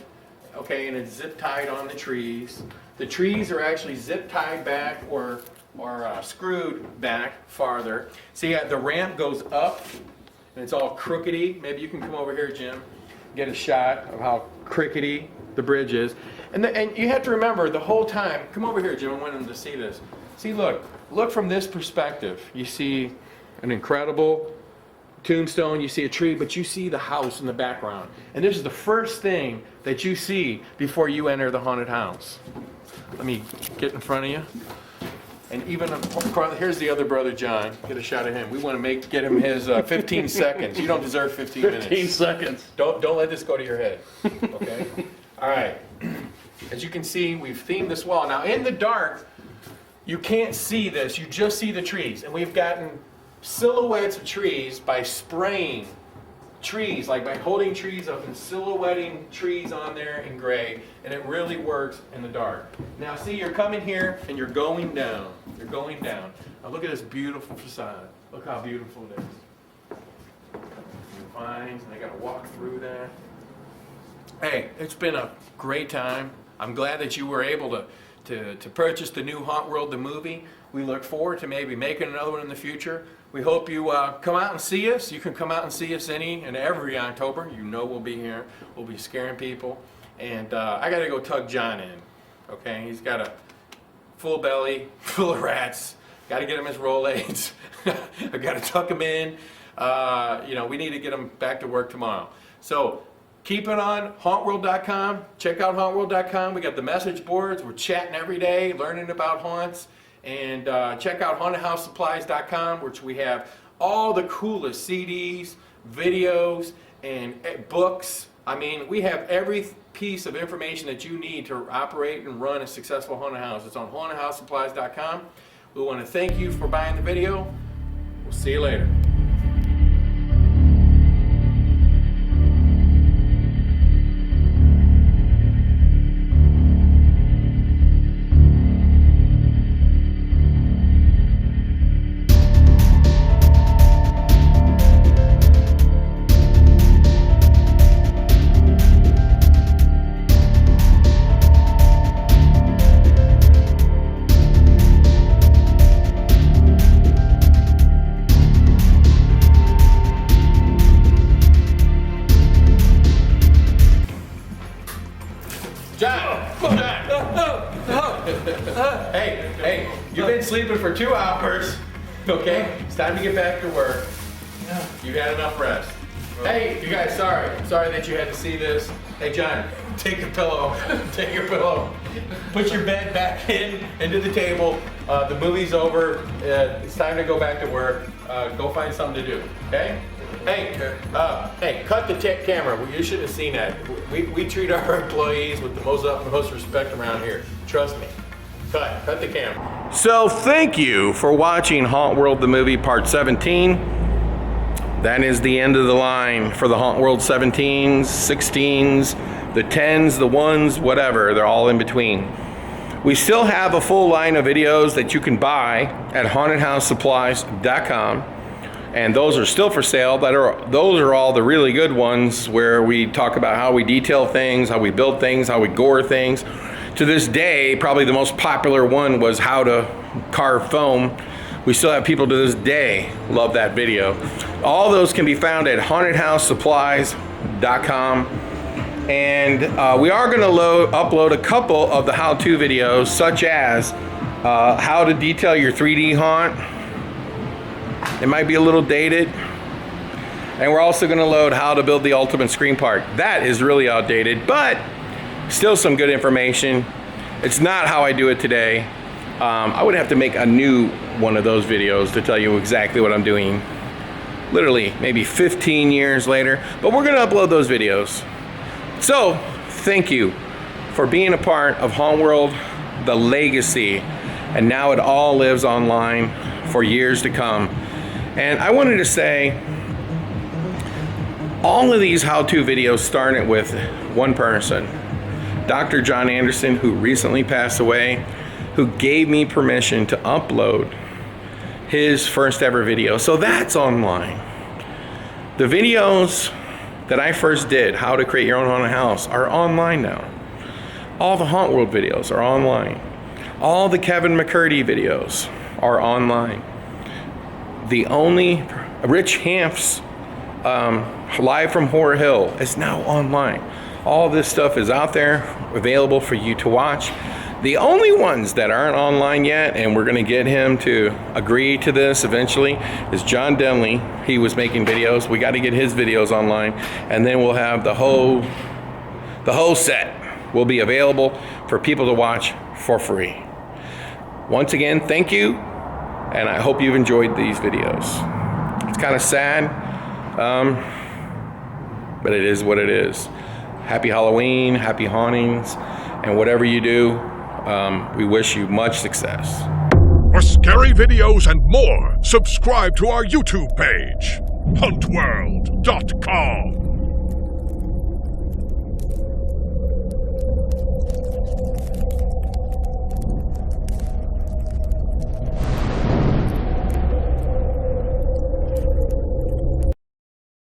okay, and it's zip tied on the trees. The trees are actually zip tied back or screwed back farther. See, the ramp goes up, and it's all crookedy. Maybe you can come over here, Jim, get a shot of how crookedy the bridge is. And you have to remember the whole time. Come over here, Jim. I want them to see this. See, look from this perspective. You see an incredible tombstone. You see a tree, but you see the house in the background. And this is the first thing that you see before you enter the haunted house. Let me get in front of you. And even here's the other brother, John. Get a shot of him. We want to get him his 15 seconds. You don't deserve 15 minutes. 15 seconds. Don't let this go to your head. Okay. All right. As you can see, we've themed this wall. Now in the dark, you can't see this. You just see the trees, and we've gotten silhouettes of trees by spraying trees, like by holding trees up and silhouetting trees on there in gray, and it really works in the dark. Now see, you're coming here and you're going down. You're going down. Now look at this beautiful facade. Look how beautiful it is. Vines, and I gotta walk through that. Hey, it's been a great time. I'm glad that you were able to purchase the new Hauntworld the Movie. We look forward to maybe making another one in the future. We hope you come out and see us. You can come out and see us any and every October. You know we'll be here. We'll be scaring people. And I got to go tug John in. Okay, he's got a full belly, full of rats. Got to get him his Rolaids. I got to tuck him in. We need to get him back to work tomorrow. So keep it on hauntworld.com. Check out hauntworld.com. We got the message boards. We're chatting every day, learning about haunts. And check out hauntedhousesupplies.com, which we have all the coolest CDs, videos, and books. I mean, we have every piece of information that you need to operate and run a successful haunted house. It's on hauntedhousesupplies.com. We want to thank you for buying the video. We'll see you later. John! Hey, you've been sleeping for 2 hours. Okay, it's time to get back to work. You've had enough rest. Hey, you guys, sorry that you had to see this. Hey, John, take your pillow. Take your pillow. Put your bed back into the table. The movie's over. It's time to go back to work. Go find something to do. Okay? Hey, cut the camera. Well, you should have seen that. We treat our employees with the most respect around here. Trust me. Cut the camera. So thank you for watching Hauntworld the Movie Part 17. That is the end of the line for the Hauntworld 17s, 16s, the 10s, the 1s, whatever. They're all in between. We still have a full line of videos that you can buy at hauntedhousesupplies.com. And those are still for sale. Those are all the really good ones where we talk about how we detail things, how we build things, how we gore things. To this day, probably the most popular one was how to carve foam. We still have people to this day love that video. All those can be found at hauntedhousesupplies.com. And we are going to upload a couple of the how-to videos, such as how to detail your 3D haunt. It might be a little dated. And we're also going to load how to build the ultimate screen park. That is really outdated, but still some good information. It's not how I do it today. I would have to make a new one of those videos to tell you exactly what I'm doing. Literally, maybe 15 years later. But we're going to upload those videos. So, thank you for being a part of Hauntworld, the legacy. And now it all lives online for years to come. And I wanted to say, all of these how-to videos started with one person, Dr. John Anderson, who recently passed away, who gave me permission to upload his first ever video. So that's online. The videos that I first did, how to create your own haunted house, are online now. All the Hauntworld videos are online. All the Kevin McCurdy videos are online. The only Rich Hamp's Live from Horror Hill is now online. All this stuff is out there, available for you to watch. The only ones that aren't online yet, and we're gonna get him to agree to this eventually, is John Denley. He was making videos. We gotta get his videos online, and then we'll have the whole set will be available for people to watch for free. Once again, thank you, and I hope you've enjoyed these videos. It's kind of sad, but it is what it is. Happy Halloween, happy hauntings, and whatever you do, we wish you much success. For scary videos and more, subscribe to our YouTube page, hauntworld.com.